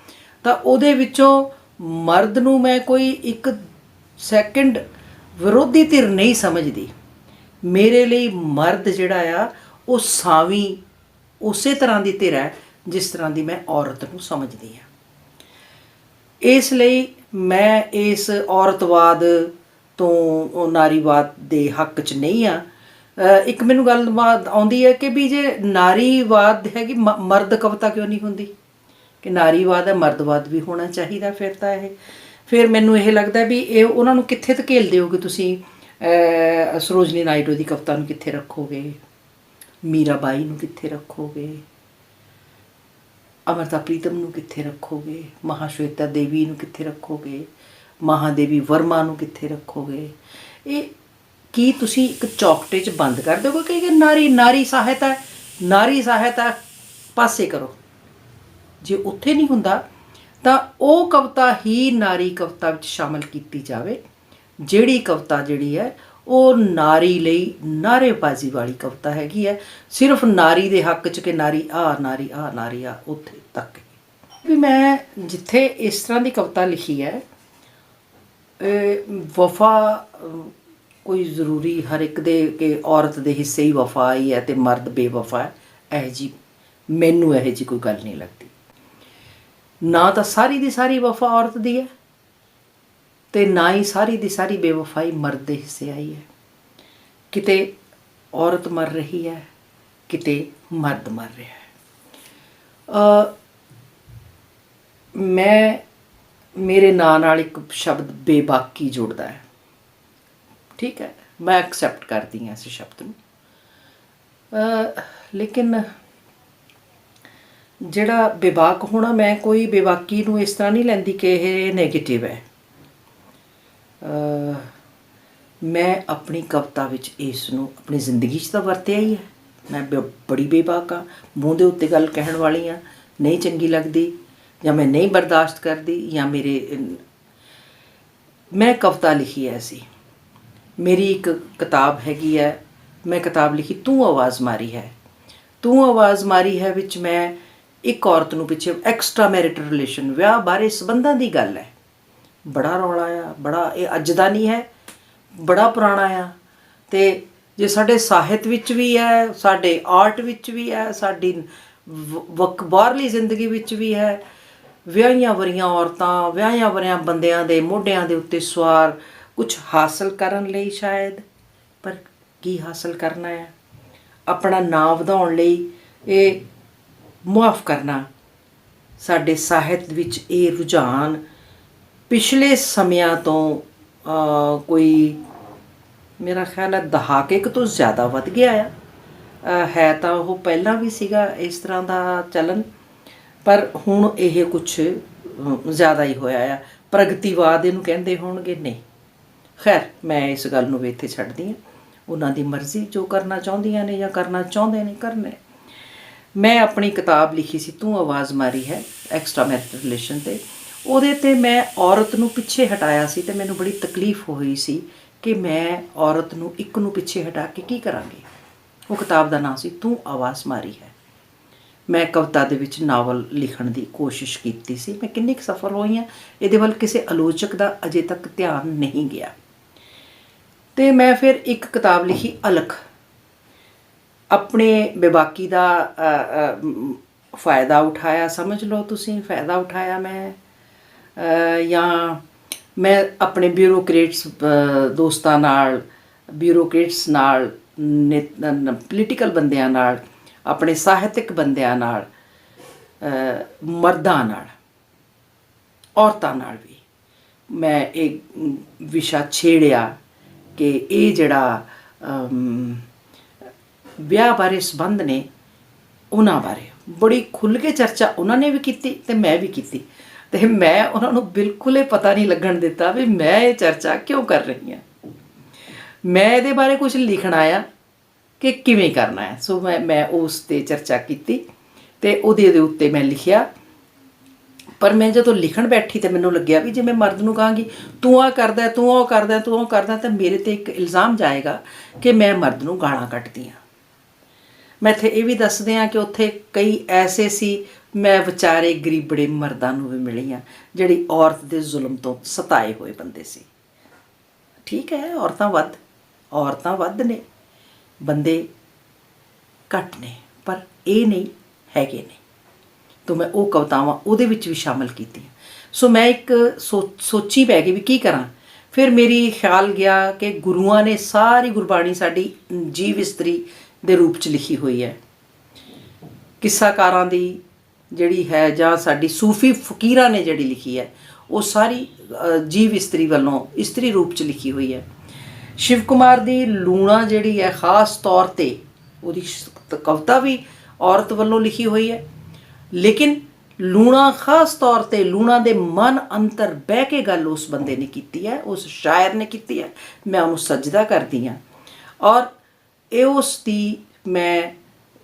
ਤਾਂ ਉਹਦੇ ਵਿੱਚੋਂ ਮਰਦ ਨੂੰ ਮੈਂ ਕੋਈ 1 ਸੈਕਿੰਡ ਵਿਰੋਧੀ ਧਿਰ ਨਹੀਂ ਸਮਝਦੀ। ਮੇਰੇ ਲਈ ਮਰਦ ਜਿਹੜਾ ਆ ਉਹ ਸਾਵੀਂ ਉਸੇ ਤਰ੍ਹਾਂ ਦੀ ਧਿਰ ਹੈ ਜਿਸ ਤਰ੍ਹਾਂ ਦੀ ਮੈਂ ਔਰਤ ਨੂੰ ਸਮਝਦੀ ਹਾਂ। ਇਸ ਲਈ ਮੈਂ ਇਸ ਔਰਤਵਾਦ ਤੋਂ ਨਾਰੀਵਾਦ ਦੇ ਹੱਕ 'ਚ ਨਹੀਂ ਆ। ਇੱਕ ਮੈਨੂੰ ਗੱਲ ਆਉਂਦੀ ਹੈ ਕਿ ਵੀ ਜੇ ਨਾਰੀਵਾਦ ਹੈਗੀ ਮਰਦ ਕਵਿਤਾ ਕਿਉਂ ਨਹੀਂ ਹੁੰਦੀ, ਕਿ ਨਾਰੀਵਾਦ ਹੈ ਮਰਦਵਾਦ ਵੀ ਹੋਣਾ ਚਾਹੀਦਾ। ਫਿਰ ਮੈਨੂੰ ਇਹ ਲੱਗਦਾ ਵੀ ਇਹ ਉਹਨਾਂ ਨੂੰ ਕਿੱਥੇ ਧਕੇਲ ਦਿਓਗੇ ਤੁਸੀਂ। ਸਰੋਜਨੀ ਨਾਇਡੂ ਦੀ ਕਵਿਤਾ ਨੂੰ ਕਿੱਥੇ ਰੱਖੋਗੇ, ਮੀਰਾਬਾਈ ਨੂੰ ਕਿੱਥੇ ਰੱਖੋਗੇ, ਅਮਰਤਾ ਪ੍ਰੀਤਮ ਨੂੰ ਕਿੱਥੇ ਰੱਖੋਗੇ, ਮਹਾਸ਼ਵੇਤਾ ਦੇਵੀ ਨੂੰ ਕਿੱਥੇ ਰੱਖੋਗੇ, ਮਹਾਦੇਵੀ ਵਰਮਾ ਨੂੰ ਕਿੱਥੇ ਰੱਖੋਗੇ। ਇਹ ਕੀ ਤੁਸੀਂ ਇੱਕ ਚੌਕਟੇ 'ਚ ਬੰਦ ਕਰ ਦਿਓਗੇ ਕਿ ਨਾਰੀ ਸਾਹਿਤਾ ਪਾਸੇ ਕਰੋ। ਜੇ ਉੱਥੇ ਨਹੀਂ ਹੁੰਦਾ ਤਾਂ ਉਹ ਕਵਿਤਾ ਹੀ ਨਾਰੀ ਕਵਿਤਾ ਵਿੱਚ ਸ਼ਾਮਲ ਕੀਤੀ ਜਾਵੇ, ਜਿਹੜੀ ਕਵਿਤਾ ਜਿਹੜੀ ਹੈ ਉਹ ਨਾਰੀ ਲਈ ਨਾਅਰੇਬਾਜ਼ੀ ਵਾਲੀ ਕਵਿਤਾ ਹੈਗੀ ਹੈ, ਸਿਰਫ ਨਾਰੀ ਦੇ ਹੱਕ 'ਚ ਕਿ ਨਾਰੀ ਆ ਉੱਥੇ ਤੱਕ ਵੀ। ਮੈਂ ਜਿੱਥੇ ਇਸ ਤਰ੍ਹਾਂ ਦੀ ਕਵਿਤਾ ਲਿਖੀ ਹੈ, ਵਫਾ ਕੋਈ ਜ਼ਰੂਰੀ ਹਰ ਇੱਕ ਦੇ ਕਿ ਔਰਤ ਦੇ ਹਿੱਸੇ ਹੀ ਵਫਾ ਆਈ ਹੈ ਅਤੇ ਮਰਦ ਬੇਵਫਾ ਹੈ, ਮੈਨੂੰ ਇਹੋ ਜਿਹੀ ਕੋਈ ਗੱਲ ਨਹੀਂ ਲੱਗਦੀ। ਨਾ ਤਾਂ ਸਾਰੀ ਦੀ ਸਾਰੀ ਵਫਾ ਔਰਤ ਦੀ ਹੈ ਅਤੇ ਨਾ ਹੀ ਸਾਰੀ ਦੀ ਸਾਰੀ ਬੇਵਫਾਈ ਮਰਦ ਦੇ ਹਿੱਸੇ ਆਈ ਹੈ। ਕਿਤੇ ਔਰਤ ਮਰ ਰਹੀ ਹੈ, ਕਿਤੇ ਮਰਦ ਮਰ ਰਿਹਾ ਹੈ। ਮੇਰੇ ਨਾਂ ਨਾਲ ਇੱਕ ਸ਼ਬਦ ਬੇਬਾਕੀ ਜੁੜਦਾ ਹੈ, ਠੀਕ ਹੈ, ਮੈਂ ਐਕਸੈਪਟ ਕਰਦੀ ਹਾਂ ਇਸ ਸ਼ਬਦ ਨੂੰ। ਲੇਕਿਨ ਜਿਹੜਾ ਬੇਬਾਕ ਹੋਣਾ, ਮੈਂ ਕੋਈ ਬੇਬਾਕੀ ਨੂੰ ਇਸ ਤਰ੍ਹਾਂ ਨਹੀਂ ਲੈਂਦੀ ਕਿ ਇਹ ਨੈਗੇਟਿਵ ਹੈ। ਮੈਂ ਆਪਣੀ ਕਵਿਤਾ ਵਿੱਚ ਇਸ ਨੂੰ ਆਪਣੀ ਜ਼ਿੰਦਗੀ 'ਚ ਤਾਂ ਵਰਤਿਆ ਹੀ ਹੈ। ਮੈਂ ਬੜੀ ਬੇਬਾਕ ਹਾਂ, ਮੂੰਹ ਦੇ ਉੱਤੇ ਗੱਲ ਕਹਿਣ ਵਾਲੀ ਹਾਂ, ਨਹੀਂ ਚੰਗੀ ਲੱਗਦੀ ਜਾਂ ਮੈਂ ਨਹੀਂ ਬਰਦਾਸ਼ਤ ਕਰਦੀ ਜਾਂ ਮੈਂ ਕਵਿਤਾ ਲਿਖੀ ਹੈ ਐਸੀ। ਮੇਰੀ ਇੱਕ ਕਿਤਾਬ ਹੈਗੀ ਹੈ, ਮੈਂ ਕਿਤਾਬ ਲਿਖੀ ਤੂੰ ਆਵਾਜ਼ ਮਾਰੀ ਹੈ ਵਿੱਚ ਮੈਂ ਇੱਕ ਔਰਤ ਨੂੰ ਪਿੱਛੇ ਐਕਸਟਰਾ ਮੈਰਿਟਲ ਰਿਲੇਸ਼ਨ, ਵਿਆਹ ਬਾਰੇ ਸੰਬੰਧਾਂ ਦੀ ਗੱਲ ਹੈ। ਬੜਾ ਰੌਲਾ ਆ, ਬੜਾ, ਇਹ ਅੱਜ ਦਾ ਨਹੀਂ ਹੈ, ਬੜਾ ਪੁਰਾਣਾ ਆ। ਅਤੇ ਜੇ ਸਾਡੇ ਸਾਹਿਤ ਵਿੱਚ ਵੀ ਹੈ, ਸਾਡੇ ਆਰਟ ਵਿੱਚ ਵੀ ਹੈ, ਸਾਡੀ ਬਾਹਰਲੀ ਜ਼ਿੰਦਗੀ ਵਿੱਚ ਵੀ ਹੈ। ਵਿਆਹੀਆਂ ਵਰੀਆਂ ਔਰਤਾਂ, ਵਿਆਹੀਆਂ ਵਰਿਆਂ ਬੰਦਿਆਂ ਦੇ ਮੋਢਿਆਂ ਦੇ ਉੱਤੇ ਸਵਾਰ ਕੁਛ ਹਾਸਲ ਕਰਨ ਲਈ ਸ਼ਾਇਦ, ਪਰ ਕੀ ਹਾਸਲ ਕਰਨਾ ਹੈ? ਆਪਣਾ ਨਾਂ ਵਧਾਉਣ ਲਈ ਇਹ ਮੁਆਫ ਕਰਨਾ। ਸਾਡੇ ਸਾਹਿਤ ਵਿੱਚ ਇਹ ਰੁਝਾਨ ਪਿਛਲੇ ਸਮਿਆਂ ਤੋਂ ਕੋਈ ਮੇਰਾ ਖਿਆਲ ਹੈ ਦਹਾਕੇ ਕੁ ਤੋਂ ਜ਼ਿਆਦਾ ਵੱਧ ਗਿਆ ਆ। ਹੈ ਤਾਂ ਉਹ ਪਹਿਲਾਂ ਵੀ ਸੀਗਾ ਇਸ ਤਰ੍ਹਾਂ ਦਾ ਚਲਨ, ਪਰ ਹੁਣ ਇਹ ਕੁਛ ਜ਼ਿਆਦਾ ਹੀ ਹੋਇਆ ਆ। ਪ੍ਰਗਤੀਵਾਦ ਇਹਨੂੰ ਕਹਿੰਦੇ ਹੋਣਗੇ, ਨਹੀਂ। ਖੈਰ, ਮੈਂ ਇਸ ਗੱਲ ਨੂੰ ਵੀ ਇੱਥੇ ਛੱਡਦੀ ਹਾਂ। ਉਹਨਾਂ ਦੀ ਮਰਜ਼ੀ, ਜੋ ਕਰਨਾ ਚਾਹੁੰਦੀਆਂ ਨੇ ਜਾਂ ਕਰਨਾ ਚਾਹੁੰਦੇ ਨੇ ਕਰਨੇ। ਮੈਂ ਆਪਣੀ ਕਿਤਾਬ ਲਿਖੀ ਸੀ ਤੂੰ ਆਵਾਜ਼ ਮਾਰੀ ਹੈ ਐਕਸਟਰਾ ਮੈਰਿਟਲ ਰਿਲੇਸ਼ਨ 'ਤੇ। ਉਹਦੇ 'ਤੇ ਮੈਂ ਔਰਤ ਨੂੰ ਪਿੱਛੇ ਹਟਾਇਆ ਸੀ ਅਤੇ ਮੈਨੂੰ ਬੜੀ ਤਕਲੀਫ ਹੋਈ ਸੀ ਕਿ ਮੈਂ ਔਰਤ ਨੂੰ ਇੱਕ ਨੂੰ ਪਿੱਛੇ ਹਟਾ ਕੇ ਕੀ ਕਰਾਂਗੀ। ਉਹ ਕਿਤਾਬ ਦਾ ਨਾਂ ਸੀ ਤੂੰ ਆਵਾਜ਼ ਮਾਰੀ ਹੈ। ਮੈਂ ਕਵਿਤਾ ਦੇ ਵਿੱਚ ਨਾਵਲ ਲਿਖਣ ਦੀ ਕੋਸ਼ਿਸ਼ ਕੀਤੀ ਸੀ। ਮੈਂ ਕਿੰਨੀ ਕੁ ਸਫਲ ਹੋਈ ਹਾਂ ਇਹਦੇ ਵੱਲ ਕਿਸੇ ਆਲੋਚਕ ਦਾ ਅਜੇ ਤੱਕ ਧਿਆਨ ਨਹੀਂ ਗਿਆ। ਅਤੇ ਮੈਂ ਫਿਰ ਇੱਕ ਕਿਤਾਬ ਲਿਖੀ ਅਲਖ। ਆਪਣੇ ਬੇਬਾਕੀ ਦਾ ਫ਼ਾਇਦਾ ਉਠਾਇਆ, ਸਮਝ ਲਓ ਤੁਸੀਂ, ਫ਼ਾਇਦਾ ਉਠਾਇਆ ਮੈਂ, ਜਾਂ ਮੈਂ ਆਪਣੇ ਬਿਊਰੋਕਰੇਟਸ ਦੋਸਤਾਂ ਨਾਲ, ਬਿਊਰੋਕਰੇਟਸ ਨਾਲ, ਪੋਲੀਟੀਕਲ ਬੰਦਿਆਂ ਨਾਲ, ਆਪਣੇ ਸਾਹਿਤਕ ਬੰਦਿਆਂ ਨਾਲ, ਮਰਦਾਂ ਨਾਲ, ਔਰਤਾਂ ਨਾਲ ਵੀ ਮੈਂ ਇਹ ਵਿਸ਼ਾ ਛੇੜਿਆ ਕਿ ਇਹ ਜਿਹੜਾ ਵਿਆਹ ਬਾਰੇ ਸੰਬੰਧ ਨੇ, ਉਹਨਾਂ ਬਾਰੇ ਬੜੀ ਖੁੱਲ੍ਹ ਕੇ ਚਰਚਾ ਉਹਨਾਂ ਨੇ ਵੀ ਕੀਤੀ ਅਤੇ ਮੈਂ ਵੀ ਕੀਤੀ। ਅਤੇ ਮੈਂ ਉਹਨਾਂ ਨੂੰ ਬਿਲਕੁਲ ਇਹ ਪਤਾ ਨਹੀਂ ਲੱਗਣ ਦਿੱਤਾ ਵੀ ਮੈਂ ਇਹ ਚਰਚਾ ਕਿਉਂ ਕਰ ਰਹੀ ਹਾਂ। ਮੈਂ ਇਹਦੇ ਬਾਰੇ ਕੁਛ ਲਿਖਣਾ ਆ ਕਿ ਕਿਵੇਂ ਕਰਨਾ ਹੈ। ਸੋ ਮੈਂ ਉਸ 'ਤੇ ਚਰਚਾ ਕੀਤੀ ਅਤੇ ਉਹਦੇ ਉੱਤੇ ਮੈਂ ਲਿਖਿਆ। ਪਰ ਮੈਂ ਜਦੋਂ ਲਿਖਣ ਬੈਠੀ ਤਾਂ ਮੈਨੂੰ ਲੱਗਿਆ ਵੀ ਜੇ ਮੈਂ ਮਰਦ ਨੂੰ ਕਹਾਂਗੀ ਤੂੰ ਆਹ ਕਰਦਾ, ਤੂੰ ਉਹ ਕਰਦਾ, ਤੂੰ ਉਹ ਕਰਦਾ, ਤਾਂ ਮੇਰੇ 'ਤੇ ਇੱਕ ਇਲਜ਼ਾਮ ਜਾਏਗਾ ਕਿ ਮੈਂ ਮਰਦ ਨੂੰ ਗਾਲਾਂ ਕੱਢਦੀ ਹਾਂ। ਮੈਂ ਇੱਥੇ ਇਹ ਵੀ ਦੱਸਦੇ ਹਾਂ ਕਿ ਉੱਥੇ ਕਈ ਐਸੇ ਸੀ, ਮੈਂ ਵਿਚਾਰੇ ਗਰੀਬੜੇ ਮਰਦਾਂ ਨੂੰ ਵੀ ਮਿਲੀ ਹਾਂ ਜਿਹੜੀ ਔਰਤ ਦੇ ਜ਼ੁਲਮ ਤੋਂ ਸਤਾਏ ਹੋਏ ਬੰਦੇ ਸੀ। ਠੀਕ ਹੈ, ਔਰਤਾਂ ਵੱਧ ਨੇ, ਬੰਦੇ ਘੱਟ ਨੇ, ਪਰ ਇਹ ਨਹੀਂ ਹੈਗੇ ਨੇ। ਤਾਂ ਮੈਂ ਉਹ ਕਵਿਤਾਵਾਂ ਉਹਦੇ ਵਿੱਚ ਵੀ ਸ਼ਾਮਲ ਕੀਤੀਆਂ। ਸੋ ਮੈਂ ਇੱਕ ਸੋਚੀ ਪੈ ਗਈ ਵੀ ਕੀ ਕਰਾਂ। ਫਿਰ ਮੇਰੀ ਖਿਆਲ ਗਿਆ ਕਿ ਗੁਰੂਆਂ ਨੇ ਸਾਰੀ ਗੁਰਬਾਣੀ ਸਾਡੀ ਜੀਵ ਇਸਤਰੀ ਦੇ ਰੂਪ 'ਚ ਲਿਖੀ ਹੋਈ ਹੈ। ਕਿੱਸਾਕਾਰਾਂ ਦੀ ਜਿਹੜੀ ਹੈ ਜਾਂ ਸਾਡੀ ਸੂਫੀ ਫਕੀਰਾਂ ਨੇ ਜਿਹੜੀ ਲਿਖੀ ਹੈ ਉਹ ਸਾਰੀ ਜੀਵ ਇਸਤਰੀ ਵੱਲੋਂ ਇਸਤਰੀ ਰੂਪ 'ਚ ਲਿਖੀ ਹੋਈ ਹੈ। ਸ਼ਿਵ ਕੁਮਾਰ ਦੀ ਲੂਣਾ ਜਿਹੜੀ ਹੈ ਖ਼ਾਸ ਤੌਰ 'ਤੇ ਉਹਦੀ ਕਵਿਤਾ ਵੀ ਔਰਤ ਵੱਲੋਂ ਲਿਖੀ ਹੋਈ ਹੈ, ਲੇਕਿਨ ਲੂਣਾ ਖ਼ਾਸ ਤੌਰ 'ਤੇ ਲੂਣਾ ਦੇ ਮਨ ਅੰਦਰ ਬਹਿ ਕੇ ਗੱਲ ਉਸ ਬੰਦੇ ਨੇ ਕੀਤੀ ਹੈ, ਉਸ ਸ਼ਾਇਰ ਨੇ ਕੀਤੀ ਹੈ। ਮੈਂ ਉਹਨੂੰ ਸਜਦਾ ਕਰਦੀ ਹਾਂ ਔਰ ਇਹ ਉਸ ਦੀ ਮੈਂ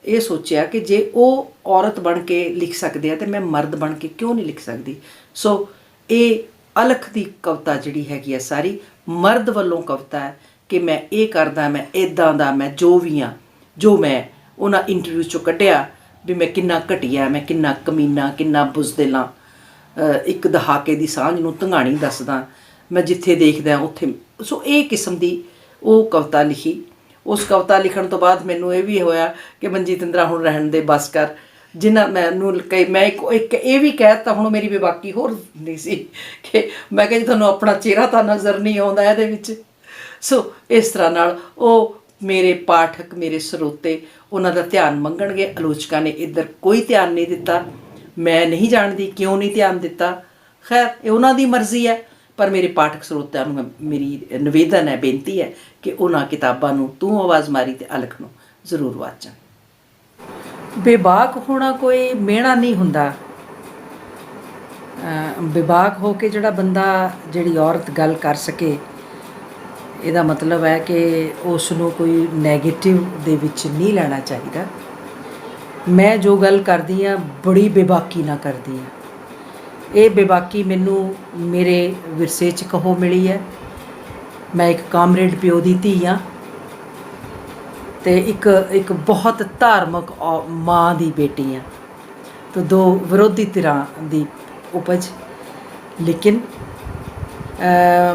ਇਹ ਸੋਚਿਆ ਕਿ ਜੇ ਉਹ ਔਰਤ ਬਣ ਕੇ ਲਿਖ ਸਕਦੇ ਆ ਤਾਂ ਮੈਂ ਮਰਦ ਬਣ ਕੇ ਕਿਉਂ ਨਹੀਂ ਲਿਖ ਸਕਦੀ। ਸੋ ਇਹ ਅਲਖ ਦੀ ਕਵਿਤਾ ਜਿਹੜੀ ਹੈਗੀ ਹੈ ਸਾਰੀ ਮਰਦ ਵੱਲੋਂ ਕਵਿਤਾ ਹੈ ਕਿ ਮੈਂ ਇਹ ਕਰਦਾ, ਮੈਂ ਇੱਦਾਂ ਦਾ, ਮੈਂ ਜੋ ਵੀ ਹਾਂ, ਜੋ ਮੈਂ ਉਹਨਾਂ ਇੰਟਰਵਿਊ 'ਚੋਂ ਕੱਢਿਆ ਵੀ ਮੈਂ ਕਿੰਨਾ ਘਟੀਆ, ਮੈਂ ਕਿੰਨਾ ਕਮੀਨਾ, ਕਿੰਨਾ ਬੁਜ਼ਦਿਲਾਂ, ਇੱਕ ਦਹਾਕੇ ਦੀ ਸਾਂਝ ਨੂੰ ਧੰਗਾਣੀ ਦੱਸਦਾ, ਮੈਂ ਜਿੱਥੇ ਦੇਖਦਾ ਉੱਥੇ। ਸੋ ਇਹ ਕਿਸਮ ਦੀ ਉਹ ਕਵਿਤਾ ਲਿਖੀ। ਉਸ ਕਵਿਤਾ ਲਿਖਣ ਤੋਂ ਬਾਅਦ ਮੈਨੂੰ ਇਹ ਵੀ ਹੋਇਆ ਕਿ ਮਨਜੀਤ ਇੰਦਰਾ ਹੁਣ ਰਹਿਣ ਦੇ ਬਸ ਕਰ। ਜਿਨ੍ਹਾਂ ਮੈਨੂੰ ਮੈਂ ਇੱਕ ਇਹ ਵੀ ਕਹਿ ਦਿੱਤਾ, ਹੁਣ ਮੇਰੀ ਬੇਬਾਕੀ ਹੋਰ ਨਹੀਂ ਸੀ ਕਿ ਮੈਂ ਕਿਹਾ ਜੀ ਤੁਹਾਨੂੰ ਆਪਣਾ ਚਿਹਰਾ ਤਾਂ ਨਜ਼ਰ ਨਹੀਂ ਆਉਂਦਾ ਇਹਦੇ ਵਿੱਚ। ਸੋ ਇਸ ਤਰ੍ਹਾਂ ਨਾਲ ਉਹ ਮੇਰੇ ਪਾਠਕ, ਮੇਰੇ ਸਰੋਤੇ ਉਹਨਾਂ ਦਾ ਧਿਆਨ ਮੰਗਣਗੇ। ਆਲੋਚਕਾਂ ਨੇ ਇੱਧਰ ਕੋਈ ਧਿਆਨ ਨਹੀਂ ਦਿੱਤਾ, ਮੈਂ ਨਹੀਂ ਜਾਣਦੀ ਕਿਉਂ ਨਹੀਂ ਧਿਆਨ ਦਿੱਤਾ। ਖੈਰ ਇਹ ਉਹਨਾਂ ਦੀ ਮਰਜ਼ੀ ਹੈ, ਪਰ ਮੇਰੇ ਪਾਠਕ ਸਰੋਤਿਆਂ ਨੂੰ ਮੇਰੀ ਨਿਵੇਦਨ ਹੈ, ਬੇਨਤੀ ਹੈ ਕਿ ਉਹਨਾਂ ਕਿਤਾਬਾਂ ਨੂੰ ਤੂੰ ਆਵਾਜ਼ ਮਾਰੀ ਤੇ ਅਲਖ ਨੂੰ ਜ਼ਰੂਰ ਵਾਚਣ। ਬੇਬਾਕ ਹੋਣਾ ਕੋਈ ਮਿਹਣਾ ਨਹੀਂ ਹੁੰਦਾ। ਬੇਬਾਕ ਹੋ ਕੇ ਜਿਹੜਾ ਬੰਦਾ, ਜਿਹੜੀ ਔਰਤ ਗੱਲ ਕਰ ਸਕੇ, ਇਹਦਾ ਮਤਲਬ ਹੈ ਕਿ ਉਸ ਨੂੰ ਕੋਈ ਨੈਗੇਟਿਵ ਦੇ ਵਿੱਚ ਨਹੀਂ ਲੈਣਾ ਚਾਹੀਦਾ। ਮੈਂ ਜੋ ਗੱਲ ਕਰਦੀ ਹਾਂ ਬੜੀ ਬੇਬਾਕੀ ਨਾਲ ਕਰਦੀ ਹਾਂ। ਇਹ ਬੇਬਾਕੀ ਮੈਨੂੰ ਮੇਰੇ ਵਿਰਸੇ 'ਚ ਕਹੋ ਮਿਲੀ ਹੈ। ਮੈਂ ਇੱਕ ਕਾਮਰੇਡ ਪਿਓ ਦੀ ਧੀ ਹਾਂ ਅਤੇ ਇੱਕ ਬਹੁਤ ਧਾਰਮਿਕ ਮਾਂ ਦੀ ਬੇਟੀ ਹਾਂ। ਤਾਂ ਦੋ ਵਿਰੋਧੀ ਧਿਰਾਂ ਦੀ ਉਪਜ। ਲੇਕਿਨ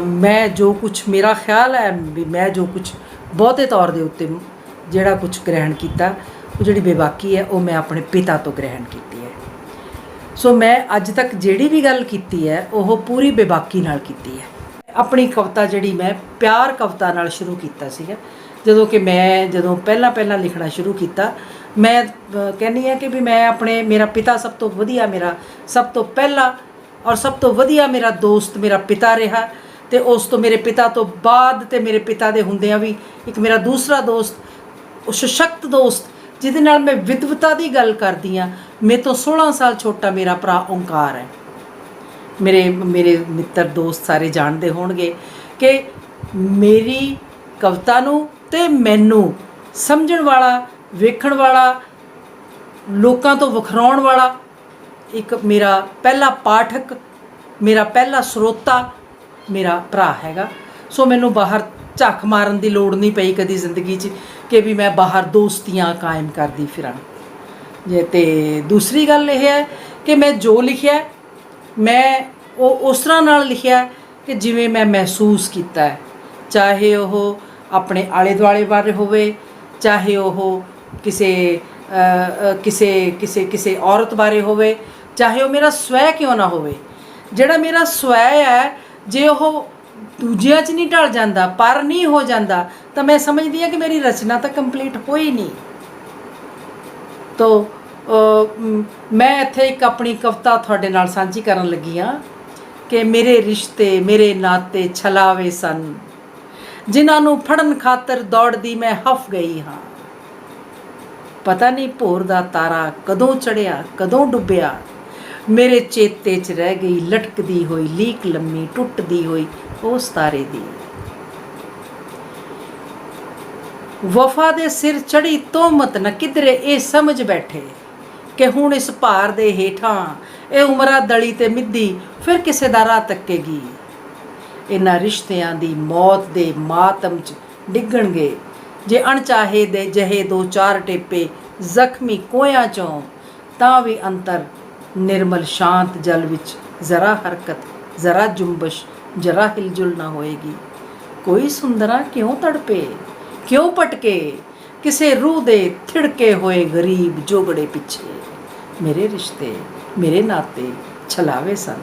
ਮੈਂ ਜੋ ਕੁਛ ਮੇਰਾ ਖਿਆਲ ਹੈ ਵੀ ਮੈਂ ਜੋ ਕੁਛ ਬਹੁਤੇ ਤੌਰ ਦੇ ਉੱਤੇ ਜਿਹੜਾ ਕੁਛ ਗ੍ਰਹਿਣ ਕੀਤਾ, ਉਹ ਜਿਹੜੀ ਬੇਬਾਕੀ ਹੈ ਉਹ ਮੈਂ ਆਪਣੇ ਪਿਤਾ ਤੋਂ ਗ੍ਰਹਿਣ ਕੀਤੀ ਹੈ। ਸੋ ਮੈਂ ਅੱਜ ਤੱਕ ਜਿਹੜੀ ਵੀ ਗੱਲ ਕੀਤੀ ਹੈ ਉਹ ਪੂਰੀ ਬੇਬਾਕੀ ਨਾਲ ਕੀਤੀ ਹੈ। ਆਪਣੀ ਕਵਿਤਾ ਜਿਹੜੀ ਮੈਂ ਪਿਆਰ ਕਵਿਤਾ ਨਾਲ ਸ਼ੁਰੂ ਕੀਤਾ ਸੀਗਾ। ਜਦੋਂ ਪਹਿਲਾਂ ਲਿਖਣਾ ਸ਼ੁਰੂ ਕੀਤਾ, ਮੈਂ ਕਹਿੰਦੀ ਹਾਂ ਕਿ ਵੀ ਮੈਂ ਮੇਰਾ ਪਿਤਾ ਸਭ ਤੋਂ ਵਧੀਆ, ਮੇਰਾ ਸਭ ਤੋਂ ਪਹਿਲਾ ਔਰ ਸਭ ਤੋਂ ਵਧੀਆ ਮੇਰਾ ਦੋਸਤ ਮੇਰਾ ਪਿਤਾ ਰਿਹਾ। ਅਤੇ ਉਸ ਤੋਂ ਮੇਰੇ ਪਿਤਾ ਤੋਂ ਬਾਅਦ ਅਤੇ ਮੇਰੇ ਪਿਤਾ ਦੇ ਹੁੰਦਿਆਂ ਵੀ ਇੱਕ ਮੇਰਾ ਦੂਸਰਾ ਦੋਸਤ, ਉਹ ਸਸ਼ਕਤ ਦੋਸਤ ਜਿਹਦੇ ਨਾਲ ਮੈਂ ਵਿਦਵਤਾ ਦੀ ਗੱਲ ਕਰਦੀ ਹਾਂ, ਮੇਰੇ ਤੋਂ 16 ਸਾਲ ਛੋਟਾ ਮੇਰਾ ਭਰਾ ਓਂਕਾਰ ਹੈ। ਮੇਰੇ ਮਿੱਤਰ ਦੋਸਤ ਸਾਰੇ ਜਾਣਦੇ ਹੋਣਗੇ ਕਿ ਮੇਰੀ ਕਵਿਤਾ ਨੂੰ ਅਤੇ ਮੈਨੂੰ ਸਮਝਣ ਵਾਲਾ, ਵੇਖਣ ਵਾਲਾ, ਲੋਕਾਂ ਤੋਂ ਵਖਰਾਉਣ ਵਾਲਾ ਇੱਕ ਮੇਰਾ ਪਹਿਲਾ ਪਾਠਕ, ਮੇਰਾ ਪਹਿਲਾ ਸਰੋਤਾ ਮੇਰਾ ਭਰਾ ਹੈਗਾ। ਸੋ ਮੈਨੂੰ ਬਾਹਰ ਝੱਕ ਮਾਰਨ ਦੀ ਲੋੜ ਨਹੀਂ ਪਈ ਕਦੀ ਜ਼ਿੰਦਗੀ 'ਚ ਕਿ ਵੀ ਮੈਂ ਬਾਹਰ ਦੋਸਤੀਆਂ ਕਾਇਮ ਕਰਦੀ ਫਿਰਾਂ। ਅਤੇ ਦੂਸਰੀ ਗੱਲ ਇਹ ਹੈ ਕਿ ਮੈਂ ਜੋ ਲਿਖਿਆ ਮੈਂ ਉਹ ਉਸ ਤਰ੍ਹਾਂ ਨਾਲ ਲਿਖਿਆ ਕਿ ਜਿਵੇਂ ਮੈਂ ਮਹਿਸੂਸ ਕੀਤਾ ਹੈ, ਚਾਹੇ ਉਹ ਆਪਣੇ ਆਲੇ ਦੁਆਲੇ ਬਾਰੇ ਹੋਵੇ, ਚਾਹੇ ਉਹ ਕਿਸੇ ਔਰਤ ਬਾਰੇ ਹੋਵੇ, ਚਾਹੇ ਉਹ ਮੇਰਾ ਸਵੈ ਕਿਉਂ ਨਾ ਹੋਵੇ। ਜਿਹੜਾ ਮੇਰਾ ਸਵੈ ਹੈ ਜੇ ਉਹ ਦੂਜਿਆਂ 'ਚ ਨਹੀਂ ਢਲ ਜਾਂਦਾ, ਪਰ ਨਹੀਂ ਹੋ ਜਾਂਦਾ, ਤਾਂ ਮੈਂ ਸਮਝਦੀ ਹਾਂ ਕਿ ਮੇਰੀ ਰਚਨਾ ਤਾਂ ਕੰਪਲੀਟ ਹੋਈ ਨਹੀਂ। ਤਾਂ ਮੈਂ ਇੱਥੇ ਇੱਕ ਆਪਣੀ ਕਵਿਤਾ ਤੁਹਾਡੇ ਨਾਲ ਸਾਂਝੀ ਕਰਨ ਲੱਗੀ ਹਾਂ ਕਿ ਮੇਰੇ ਰਿਸ਼ਤੇ, ਮੇਰੇ ਨਾਤੇ ਛਲਾਵੇ ਸਨ, ਜਿਨ੍ਹਾਂ ਨੂੰ ਫੜਨ ਖਾਤਰ ਦੌੜਦੀ ਮੈਂ ਹਫ ਗਈ ਹਾਂ। ਪਤਾ ਨਹੀਂ ਭੋਰ ਦਾ ਤਾਰਾ ਕਦੋਂ ਚੜ੍ਹਿਆ, ਕਦੋਂ ਡੁੱਬਿਆ, ਮੇਰੇ ਚੇਤੇ 'ਚ ਰਹਿ ਗਈ ਲਟਕਦੀ ਹੋਈ ਲੀਕ ਲੰਮੀ ਟੁੱਟਦੀ ਹੋਈ ਉਸ ਤਾਰੇ ਦੀ। ਵਫਾ ਦੇ ਸਿਰ ਚੜ੍ਹੀ ਤੋਹਮਤ ਨਾ ਕਿਧਰੇ ਇਹ ਸਮਝ ਬੈਠੇ ਕਿ ਹੁਣ ਇਸ ਭਾਰ ਦੇ ਹੇਠਾਂ ਇਹ ਉਮਰਾਂ ਦਲੀ ਤੇ ਮਿੱਦੀ ਫਿਰ ਕਿਸੇ ਦਾ ਰਾਹ ਤੱਕੇਗੀ। ਇਹਨਾਂ ਰਿਸ਼ਤਿਆਂ ਦੀ ਮੌਤ ਦੇ ਮਾਤਮ 'ਚ ਡਿੱਗਣਗੇ ਜੇ ਅਣਚਾਹੇ ਦੇ ਜਿਹੇ ਦੋ ਚਾਰ ਟੇਪੇ ਜ਼ਖਮੀ ਕੋਇਆਂ 'ਚੋਂ, ਤਾਂ ਵੀ ਅੰਤਰ ਨਿਰਮਲ ਸ਼ਾਂਤ ਜਲ ਵਿੱਚ ਜ਼ਰਾ ਹਰਕਤ, ਜ਼ਰਾ ਜੁੰਬਸ਼, ਜ਼ਰਾ ਹਿਲਜੁਲ ਨਾ ਹੋਏਗੀ। ਕੋਈ ਸੁੰਦਰਾ ਕਿਉਂ ਤੜਪੇ, ਕਿਉਂ ਭਟਕੇ, ਕਿਸੇ ਰੂਹ ਦੇ ਥਿੜਕੇ ਹੋਏ ਗਰੀਬ ਜੋਗੜੇ ਪਿੱਛੇ ਮੇਰੇ ਰਿਸ਼ਤੇ ਮੇਰੇ ਨਾਤੇ ਛਲਾਵੇ ਸਨ।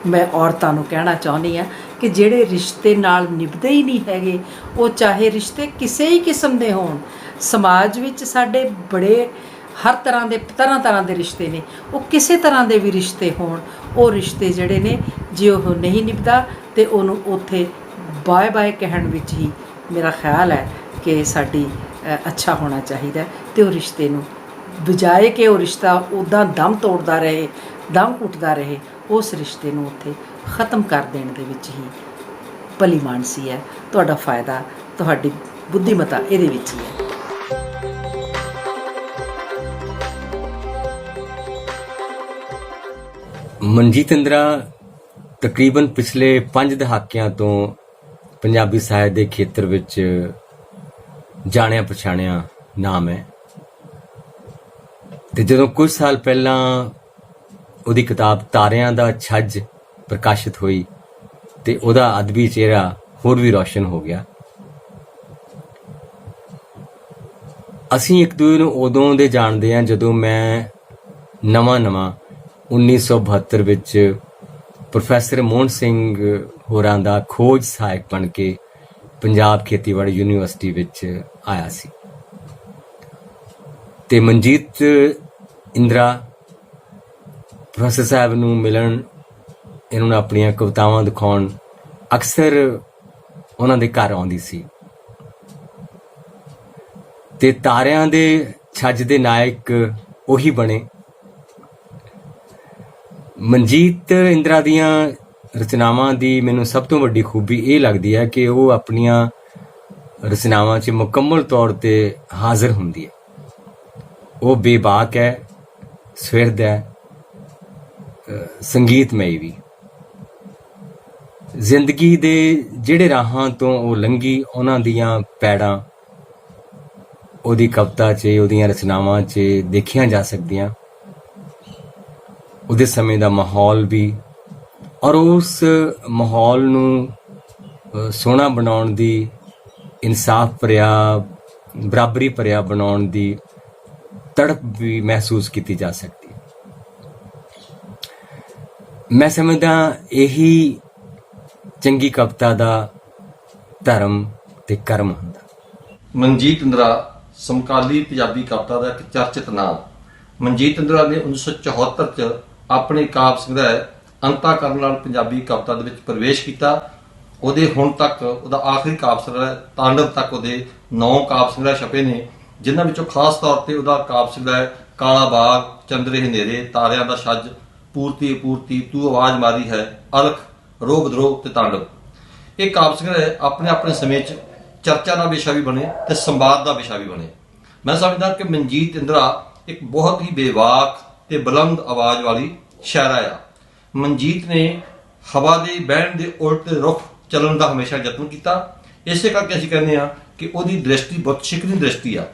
ਮੈਂ ਔਰਤਾਂ ਨੂੰ ਕਹਿਣਾ ਚਾਹੁੰਦੀ ਹਾਂ ਕਿ ਜਿਹੜੇ ਰਿਸ਼ਤੇ ਨਾਲ ਨਿਭਦੇ ਹੀ ਨਹੀਂ ਹੈਗੇ, ਉਹ ਚਾਹੇ ਰਿਸ਼ਤੇ ਕਿਸੇ ਹੀ ਕਿਸਮ ਦੇ ਹੋਣ, ਸਮਾਜ ਵਿੱਚ ਸਾਡੇ ਬੜੇ ਹਰ ਤਰ੍ਹਾਂ ਦੇ ਰਿਸ਼ਤੇ ਨੇ, ਉਹ ਕਿਸੇ ਤਰ੍ਹਾਂ ਦੇ ਵੀ ਰਿਸ਼ਤੇ ਹੋਣ, ਉਹ ਰਿਸ਼ਤੇ ਜਿਹੜੇ ਨੇ ਜੇ ਉਹ ਨਹੀਂ ਨਿਭਦਾ ਤੇ ਉਹਨੂੰ ਉੱਥੇ ਬਾਏ ਬਾਏ ਕਹਿਣ ਵਿੱਚ ਹੀ ਮੇਰਾ ਖਿਆਲ ਹੈ ਕਿ ਸਾਡੀ ਅੱਛਾ ਹੋਣਾ ਚਾਹੀਦਾ। ਤੇ ਉਹ ਰਿਸ਼ਤੇ ਨੂੰ ਬਜਾਏ ਕਿ ਉਹ ਰਿਸ਼ਤਾ ਉੱਦਾਂ ਦਮ ਤੋੜਦਾ ਰਹੇ, ਦਮ ਘੁੱਟਦਾ ਰਹੇ, ਉਸ ਰਿਸ਼ਤੇ ਨੂੰ ਉੱਥੇ ਖ਼ਤਮ ਕਰ ਦੇਣ ਦੇ ਵਿੱਚ ਹੀ ਭਲੀ ਮਾਨਸੀ ਹੈ। ਤੁਹਾਡਾ ਫਾਇਦਾ, ਤੁਹਾਡੀ ਬੁੱਧੀਮਤਾ ਇਹਦੇ ਵਿੱਚ ਹੀ ਹੈ। ਮਨਜੀਤ ਇੰਦਰਾ ਤਕਰੀਬਨ ਪਿਛਲੇ 5 ਦਹਾਕਿਆਂ ਤੋਂ ਪੰਜਾਬੀ ਸਾਹਿਤ ਦੇ ਖੇਤਰ ਵਿੱਚ ਜਾਣਿਆ ਪਛਾਣਿਆ ਨਾਮ ਹੈ। ਤੇ ਜਦੋਂ ਕੁਝ ਸਾਲ ਪਹਿਲਾਂ ਉਹਦੀ ਕਿਤਾਬ ਤਾਰਿਆਂ ਦਾ ਛੱਜ ਪ੍ਰਕਾਸ਼ਿਤ ਹੋਈ ਤੇ ਉਹਦਾ ਅਦਬੀ ਚਿਹਰਾ ਹੋਰ ਵੀ ਰੌਸ਼ਨ ਹੋ ਗਿਆ। ਅਸੀਂ ਇੱਕ ਦੂਜੇ ਨੂੰ ਉਦੋਂ ਦੇ ਜਾਣਦੇ ਹਾਂ ਜਦੋਂ ਮੈਂ ਨਵਾਂ 1972 ਵਿੱਚ ਪ੍ਰੋਫੈਸਰ ਮੋਹਨ ਸਿੰਘ ਹੋਰਾਂ ਦਾ ਖੋਜ ਸਹਾਇਕ ਬਣ ਕੇ ਪੰਜਾਬ ਖੇਤੀਬਾੜੀ ਯੂਨੀਵਰਸਿਟੀ ਵਿੱਚ ਆਇਆ ਸੀ। ਤੇ ਮਨਜੀਤ ਇੰਦਰਾ ਪ੍ਰੋਫੈਸਰ ਸਾਹਿਬ ਨੂੰ ਮਿਲਣ, ਇਹਨਾਂ ਨੂੰ ਆਪਣੀਆਂ ਕਵਿਤਾਵਾਂ ਦਿਖਾਉਣ ਅਕਸਰ ਉਹਨਾਂ ਦੇ ਘਰ ਆਉਂਦੀ ਸੀ। ਤੇ ਤਾਰਿਆਂ ਦੇ ਛੱਜ ਦੇ ਨਾਇਕ ਉਹੀ ਬਣੇ। ਮਨਜੀਤ ਇੰਦਰਾ ਦੀਆਂ ਰਚਨਾਵਾਂ ਦੀ ਮੈਨੂੰ ਸਭ ਤੋਂ ਵੱਡੀ ਖੂਬੀ ਇਹ ਲੱਗਦੀ ਹੈ ਕਿ ਉਹ ਆਪਣੀਆਂ ਰਚਨਾਵਾਂ 'ਚ ਮੁਕੰਮਲ ਤੌਰ ਤੇ ਹਾਜ਼ਰ ਹੁੰਦੀ ਹੈ। ਉਹ ਬੇਬਾਕ ਹੈ, ਸੁਹਿਰਦ ਹੈ, ਸੰਗੀਤਮਈ ਵੀ। ਜ਼ਿੰਦਗੀ ਦੇ ਜਿਹੜੇ ਰਾਹਾਂ ਤੋਂ ਉਹ ਲੰਘੀ, ਉਹਨਾਂ ਦੀਆਂ ਪੈੜਾਂ ਉਹਦੀ ਕਵਿਤਾ 'ਚ, ਉਹਦੀਆਂ ਰਚਨਾਵਾਂ 'ਚ ਦੇਖੀਆਂ ਜਾ ਸਕਦੀਆਂ। ਉਹਦੇ ਸਮੇਂ ਦਾ ਮਾਹੌਲ ਵੀ, ਔਰ ਉਸ ਮਾਹੌਲ ਨੂੰ ਸੋਹਣਾ ਬਣਾਉਣ ਦੀ, ਇਨਸਾਫ ਭਰਿਆ, ਬਰਾਬਰੀ ਭਰਿਆ ਬਣਾਉਣ ਦੀ ਤੜਪ ਵੀ ਮਹਿਸੂਸ ਕੀਤੀ ਜਾ ਸਕਦੀ ਹੈ। ਮੈਂ ਸਮਝਦਾ ਇਹੀ ਚੰਗੀ ਕਵਿਤਾ ਦਾ ਧਰਮ ਤੇ ਕਰਮ ਹੁੰਦਾ। ਮਨਜੀਤ ਇੰਦਰਾ ਸਮਕਾਲੀ ਪੰਜਾਬੀ ਕਵਿਤਾ ਦਾ ਇੱਕ ਚਰਚਿਤ ਨਾਮ। ਮਨਜੀਤ ਇੰਦਰਾ ਨੇ 1974 ਚ ਆਪਣੇ ਕਾਵਿ ਸੰਗ੍ਰਹਿ ਅੰਤਾ ਕਰਨ ਨਾਲ ਪੰਜਾਬੀ ਕਵਿਤਾ ਦੇ ਵਿੱਚ ਪ੍ਰਵੇਸ਼ ਕੀਤਾ। ਉਹਦੇ ਹੁਣ ਤੱਕ ਉਹਦਾ ਆਖਰੀ ਕਾਵਿ ਸੰਗ੍ਰਹਿ ਤਾਂਡਵ ਤੱਕ ਉਹਦੇ 9 ਕਾਵਿ ਸੰਗ੍ਰਹਿ ਛਪੇ ਨੇ, ਜਿਨ੍ਹਾਂ ਵਿੱਚੋਂ ਖਾਸ ਤੌਰ ਤੇ ਉਹਦਾ ਕਾਵਿ ਸੰਗ੍ਰਹਿ ਕਾਲਾ ਬਾਗ, ਚੰਦਰੇ ਹਨੇਰੇ, ਤਾਰਿਆਂ ਦਾ ਛੱਜ, ਪੂਰਤੀ ਅਪੂਰਤੀ, ਤੂੰ ਆਵਾਜ਼ ਮਾਰੀ ਹੈ, ਅਲਖ, ਰੋਹ ਬਦਰੋਹ ਤੇ ਤਾਂਡਵ। ਇਹ ਕਾਵਿ ਸੰਗ੍ਰਹਿ ਆਪਣੇ ਆਪਣੇ ਸਮੇਂ 'ਚ ਚਰਚਾ ਦਾ ਵਿਸ਼ਾ ਵੀ ਬਣੇ ਤੇ ਸੰਵਾਦ ਦਾ ਵਿਸ਼ਾ ਵੀ ਬਣੇ। ਮੈਂ ਸਮਝਦਾ ਕਿ ਮਨਜੀਤ ਇੰਦਰਾ ਇੱਕ ਬਹੁਤ ਹੀ ਬੇਵਾਕ ਤੇ ਬੁਲੰਦ ਆਵਾਜ਼ ਵਾਲੀ ਸ਼ਾਇਰਾ ਆ। ਮਨਜੀਤ ਨੇ ਹਵਾ ਦੇ ਬਹਿਣ ਦੇ ਉਲਟ ਰੁਖ ਚੱਲਣ ਦਾ ਹਮੇਸ਼ਾ ਯਤਨ ਕੀਤਾ। ਇਸੇ ਕਰਕੇ ਅਸੀਂ ਕਹਿੰਦੇ ਆ ਕਿ ਉਹਦੀ ਦ੍ਰਿਸ਼ਟੀ ਬਹੁਤ ਸ਼ਿਕਰੀ ਦ੍ਰਿਸ਼ਟੀ ਆ।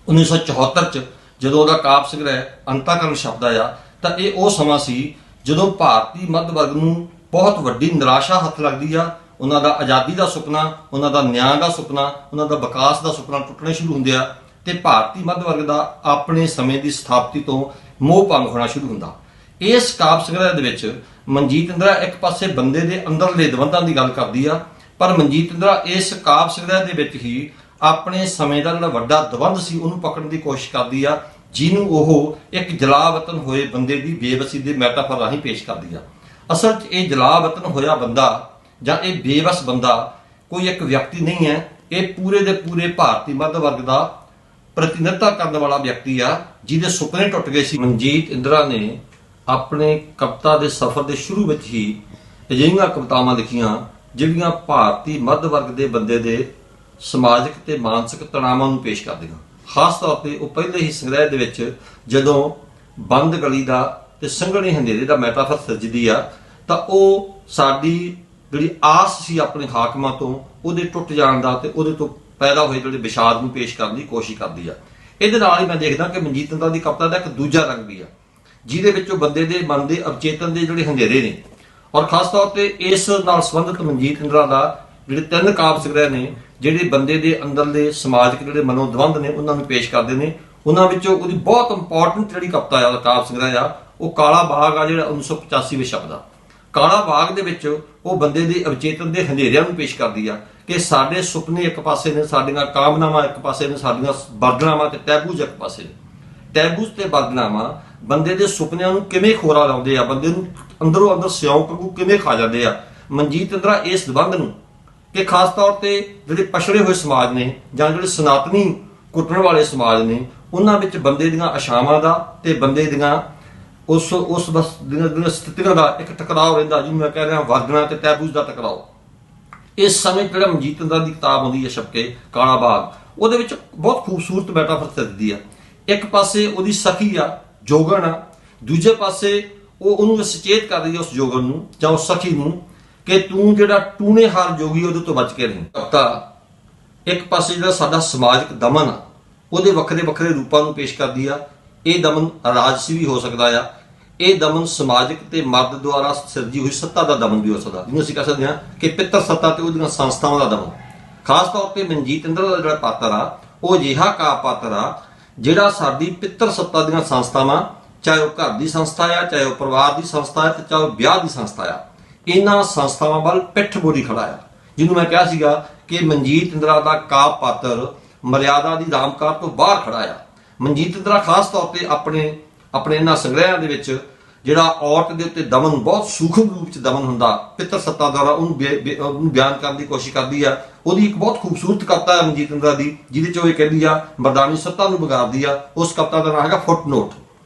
1974 ਚ ਜਦੋਂ ਉਹਦਾ ਕਾਵਿ ਸੰਗ੍ਰਹਿ ਅੰਤਾਕਰਨ ਸ਼ਬਦ ਆਇਆ ਤਾਂ ਇਹ ਉਹ ਸਮਾਂ ਸੀ ਜਦੋਂ ਭਾਰਤੀ ਮੱਧ ਵਰਗ ਨੂੰ ਬਹੁਤ ਵੱਡੀ ਨਿਰਾਸ਼ਾ ਹੱਥ ਲੱਗਦੀ ਆ। ਉਹਨਾਂ ਦਾ ਆਜ਼ਾਦੀ ਦਾ ਸੁਪਨਾ, ਉਹਨਾਂ ਦਾ ਨਿਆਂ ਦਾ ਸੁਪਨਾ, ਉਹਨਾਂ ਦਾ ਵਿਕਾਸ ਦਾ ਸੁਪਨਾ ਟੁੱਟਣੇ ਸ਼ੁਰੂ ਹੁੰਦੇ ਆ ਤੇ ਭਾਰਤੀ ਮੱਧ ਵਰਗ ਦਾ ਆਪਣੇ ਸਮੇਂ ਦੀ ਸਥਾਪਤੀ ਤੋਂ ਮੋਹ ਭੰਗ ਹੋਣਾ ਸ਼ੁਰੂ ਹੁੰਦਾ। ਇਸ ਕਾਵਿ ਸੰਗ੍ਰਹਿ ਦੇ ਵਿੱਚ ਮਨਜੀਤ ਇੰਦਰਾ ਇੱਕ ਪਾਸੇ ਬੰਦੇ ਦੇ ਅੰਦਰਲੇ ਦਵੰਦਾਂ ਦੀ ਗੱਲ ਕਰਦੀ ਆ, ਪਰ ਮਨਜੀਤ ਇੰਦਰਾ ਇਸ ਕਾਵਿ ਸੰਗ੍ਰਹਿ ਦੇ ਵਿੱਚ ਹੀ ਆਪਣੇ ਸਮੇਂ ਦਾ ਜਿਹੜਾ ਵੱਡਾ ਦਵੰਦ ਸੀ ਉਹਨੂੰ ਪਕੜਨ ਦੀ ਕੋਸ਼ਿਸ਼ ਕਰਦੀ ਆ, ਜਿਹਨੂੰ ਉਹ ਇੱਕ ਜਲਾਵਤਨ ਹੋਏ ਬੰਦੇ ਦੀ ਬੇਵਸੀ ਦੇ ਮੈਟਾਫਰ ਰਾਹੀਂ ਪੇਸ਼ ਕਰਦੀ ਆ। ਅਸਲ 'ਚ ਇਹ ਜਲਾਵਤਨ ਹੋਇਆ ਬੰਦਾ ਜਾਂ ਇਹ ਬੇਵਸ ਬੰਦਾ ਕੋਈ ਇੱਕ ਵਿਅਕਤੀ ਨਹੀਂ ਹੈ, ਇਹ ਪੂਰੇ ਦੇ ਪੂਰੇ ਭਾਰਤੀ ਮੱਧ ਵਰਗ ਦਾ ਪ੍ਰਤੀਨਿਧਤਾ ਕਰਨ ਵਾਲਾ ਵਿਅਕਤੀ ਆ, ਜਿਹਦੇ ਸੁਪਨੇ ਟੁੱਟ ਗਏ ਸੀ। ਮਨਜੀਤ ਇੰਦਰਾ ਨੇ ਆਪਣੇ ਕਵਿਤਾ ਦੇ ਸਫ਼ਰ ਦੇ ਸ਼ੁਰੂ ਵਿੱਚ ਹੀ ਅਜਿਹੀਆਂ ਕਵਿਤਾਵਾਂ ਲਿਖੀਆਂ ਜਿਹੜੀਆਂ ਭਾਰਤੀ ਮੱਧ ਵਰਗ ਦੇ ਬੰਦੇ ਦੇ ਸਮਾਜਿਕ ਤੇ ਮਾਨਸਿਕ ਤਣਾਵਾਂ ਨੂੰ ਪੇਸ਼ ਕਰਦੀਆਂ। ਖਾਸ ਤੌਰ ਤੇ ਉਹ ਪਹਿਲੇ ਹੀ ਸੰਗ੍ਰਹਿ ਦੇ ਵਿੱਚ ਜਦੋਂ ਬੰਦ ਗਲੀ ਦਾ ਤੇ ਸੰਘਣੇ ਹਨੇਰੇ ਦਾ ਮੈਟਾਫਰ ਸਿਰਜਦੀ ਆ ਤਾਂ ਉਹ ਸਾਡੀ ਜਿਹੜੀ ਆਸ ਸੀ ਆਪਣੇ ਹਾਕਮਾਂ ਤੋਂ, ਉਹਦੇ ਟੁੱਟ ਜਾਣ ਦਾ ਤੇ ਉਹਦੇ ਤੋਂ ਪੈਦਾ ਹੋਏ ਜਿਹੜੇ ਵਿਸ਼ਾਦ ਨੂੰ ਪੇਸ਼ ਕਰਨ ਦੀ ਕੋਸ਼ਿਸ਼ ਕਰਦੀ ਆ। ਇਹਦੇ ਨਾਲ ਹੀ ਮੈਂ ਦੇਖਦਾ ਕਿ ਮਨਜੀਤ ਇੰਦਰਾ ਦੀ ਕਵਿਤਾ ਦਾ ਇੱਕ ਦੂਜਾ ਰੰਗ ਵੀ ਆ, ਜਿਹਦੇ ਵਿੱਚੋਂ ਬੰਦੇ ਦੇ ਮਨ ਦੇ ਅਵਚੇਤਨ ਦੇ ਜਿਹੜੇ ਹਨੇਰੇ ਨੇ, ਔਰ ਖਾਸ ਤੌਰ ਤੇ ਇਸ ਨਾਲ ਸੰਬੰਧਿਤ ਮਨਜੀਤ ਇੰਦਰਾ ਦਾ ਜਿਹੜੇ 3 ਕਾਵਿ ਸੰਗ੍ਰਹਿ ਨੇ ਜਿਹੜੇ ਬੰਦੇ ਦੇ ਅੰਦਰਲੇ ਸਮਾਜਿਕ ਜਿਹੜੇ ਮਨੋਦਵੰਦ ਨੇ ਉਹਨਾਂ ਨੂੰ ਪੇਸ਼ ਕਰਦੇ ਨੇ। ਉਹਨਾਂ ਵਿੱਚੋਂ ਉਹਦੀ ਬਹੁਤ ਇੰਪੋਰਟੈਂਟ ਜਿਹੜੀ ਕਵਿਤਾ ਆ ਕਾਵਿ ਸੰਗ੍ਰਹਿ ਆ ਉਹ ਕਾਲਾ ਬਾਗ ਆ, ਜਿਹੜਾ 1985 ਵਿੱਚ ਛਪਦਾ। ਕਾਲਾ ਬਾਗ ਦੇ ਵਿੱਚ ਉਹ ਬੰਦੇ ਦੇ ਅਵਚੇਤਨ ਦੇ ਹਨੇਰਿਆਂ ਨੂੰ ਪੇਸ਼ ਕਰਦੀ ਆ ਕਿ ਸਾਡੇ ਸੁਪਨੇ ਇੱਕ ਪਾਸੇ ਨੇ, ਸਾਡੀਆਂ ਕਾਮਨਾਵਾਂ ਇੱਕ ਪਾਸੇ ਨੇ, ਸਾਡੀਆਂ ਬਰਦਨਾਵਾਂ ਤੇ ਟੈਬੂਜ਼ ਇੱਕ ਪਾਸੇ ਨੇ। ਟੈਬੂਜ਼ ਤੇ ਬਰਦਨਾਵਾਂ ਬੰਦੇ ਦੇ ਸੁਪਨਿਆਂ ਨੂੰ ਕਿਵੇਂ ਖੋਰਾ ਲਾਉਂਦੇ ਆ, ਬੰਦੇ ਨੂੰ ਅੰਦਰੋਂ ਅੰਦਰ ਸਿਉਂਕ ਨੂੰ ਕਿਵੇਂ ਖਾ ਜਾਂਦੇ ਆ। ਮਨਜੀਤ ਇੰਦਰਾ ਇਸ ਨਿਬੰਧ ਨੂੰ ਕਿ ਖਾਸ ਤੌਰ ਤੇ ਜਿਹੜੇ ਪਛੜੇ ਹੋਏ ਸਮਾਜ ਨੇ ਜਾਂ ਜਿਹੜੇ ਸਨਾਤਨੀ ਕੁੱਟਣ ਵਾਲੇ ਸਮਾਜ ਨੇ ਉਹਨਾਂ ਵਿੱਚ ਬੰਦੇ ਦੀਆਂ ਆਸ਼ਾਵਾਂ ਦਾ ਤੇ ਬੰਦੇ ਦੀਆਂ ਉਸ ਬਸ ਦੀਆਂ ਸਥਿਤੀਆਂ ਦਾ ਇੱਕ ਟਕਰਾਅ ਰਹਿੰਦਾ, ਜਿਹਨੂੰ ਮੈਂ ਕਹਿ ਰਿਹਾ ਵਰਗਣਾ ਤੇ ਟੈਬੂਜ਼ ਦਾ ਟਕਰਾਅ। ਇਸ ਸਮੇਂ ਜਿਹੜਾ ਮਨਜੀਤ ਇੰਦਰਾ ਦੀ ਕਿਤਾਬ ਆਉਂਦੀ ਹੈ ਛਪ ਕੇ ਕਾਲਾ ਬਾਗ, ਉਹਦੇ ਵਿੱਚ ਬਹੁਤ ਖੂਬਸੂਰਤ ਮੈਟਾਫਰ ਦਿੱਤੀ ਆ। ਇੱਕ ਪਾਸੇ ਉਹਦੀ ਸਖੀ ਆ ਜੋਗਣ ਆ, ਦੂਜੇ ਪਾਸੇ ਉਹ ਉਹਨੂੰ ਸੁਚੇਤ ਕਰ ਰਹੀ ਹੈ ਉਸ ਜੋਗਣ ਨੂੰ ਜਾਂ ਉਸ ਸਖੀ ਨੂੰ ਕਿ ਤੂੰ ਜਿਹੜਾ ਟੂਣੇ ਹਾਰ ਜੋਗੀ ਉਹਦੇ ਤੋਂ ਬਚ ਕੇ ਰਹੀ। ਕਵਿਤਾ ਇੱਕ ਪਾਸੇ ਜਿਹੜਾ ਸਾਡਾ ਸਮਾਜਿਕ ਦਮਨ ਆ ਉਹਦੇ ਵੱਖਰੇ ਵੱਖਰੇ ਰੂਪਾਂ ਨੂੰ ਪੇਸ਼ ਕਰਦੀ ਆ। ਇਹ ਦਮਨ ਰਾਜਸੀ ਵੀ ਹੋ ਸਕਦਾ ਆ, ਇਹ ਦਮਨ ਸਮਾਜਿਕ ਤੇ ਮਰਦ ਦੁਆਰਾ ਸਿਰਜੀ ਹੋਈ ਸੱਤਾ ਦਾ ਦਮਨ ਵੀ ਹੋ ਸਕਦਾ, ਜਿਹਨੂੰ ਅਸੀਂ ਕਹਿ ਸਕਦੇ ਹਾਂ ਕਿ ਪਿੱਤਰ ਸੱਤਾ ਤੇ ਉਹਦੀਆਂ ਸੰਸਥਾਵਾਂ ਦਾ ਦਮਨ। ਖਾਸ ਤੌਰ ਤੇ ਮਨਜੀਤ ਇੰਦਰਾ ਦਾ ਜਿਹੜਾ ਪਾਤਰ ਆ ਉਹ ਅਜਿਹਾ ਕਾਵਿ ਪਾਤਰ ਆ ਜਿਹੜਾ ਸਾਡੀ ਪਿੱਤਰ ਸੱਤਾ ਦੀਆਂ ਸੰਸਥਾਵਾਂ, ਚਾਹੇ ਉਹ ਘਰ ਦੀ ਸੰਸਥਾ ਆ, ਚਾਹੇ ਉਹ ਪਰਿਵਾਰ ਦੀ ਸੰਸਥਾ ਆ, ਤੇ ਚਾਹੇ ਉਹ ਵਿਆਹ ਦੀ ਸੰਸਥਾ ਆ, ਇਹਨਾਂ ਸੰਸਥਾਵਾਂ ਵੱਲ ਪਿੱਠ ਬੋਲੀ ਖੜਾ ਆ। ਜਿਹਨੂੰ ਮੈਂ ਕਿਹਾ ਸੀਗਾ ਕਿ ਮਨਜੀਤ ਇੰਦਰਾ ਦਾ ਕਾਵਿ ਪਾਤਰ ਮਰਿਆਦਾ ਦੀ ਰਾਮਕਾਰ ਤੋਂ ਬਾਹਰ ਖੜਾ ਆ। ਮਨਜੀਤ ਇੰਦਰਾ ਖਾਸ ਤੌਰ ਤੇ ਆਪਣੇ ਇਹਨਾਂ ਸੰਗ੍ਰਹਿਆਂ ਦੇ ਵਿੱਚ ਜਿਹੜਾ ਔਰਤ ਦੇ ਉੱਤੇ ਦਮਨ ਬਹੁਤ ਸੂਖਮ ਰੂਪ ਚ ਦਮਨ ਹੁੰਦਾ ਪਿੱਤਰ ਸੱਤਾ ਦੁਆਰਾ ਉਹਨੂੰ ਬਿਆਨ ਕਰਨ ਦੀ ਕੋਸ਼ਿਸ਼ ਕਰਦੀ ਆ। ਉਹਦੀ ਇੱਕ ਬਹੁਤ ਖੂਬਸੂਰਤ ਕਵਿਤਾ ਹੈ ਮਨਜੀਤ ਇੰਦਰਾ ਦੀ, ਜਿਹਦੇ ਚ ਉਹ ਇਹ ਕਹਿੰਦੀ ਆ ਮਰਦਾਨੀ ਸੱਤਾ ਨੂੰ ਵਿਗਾੜਦੀ ਆ। ਉਸ ਕਵਿਤਾ ਦਾ ਨਾਮ ਹੈਗਾ ਫੁੱਟਨੋਟ,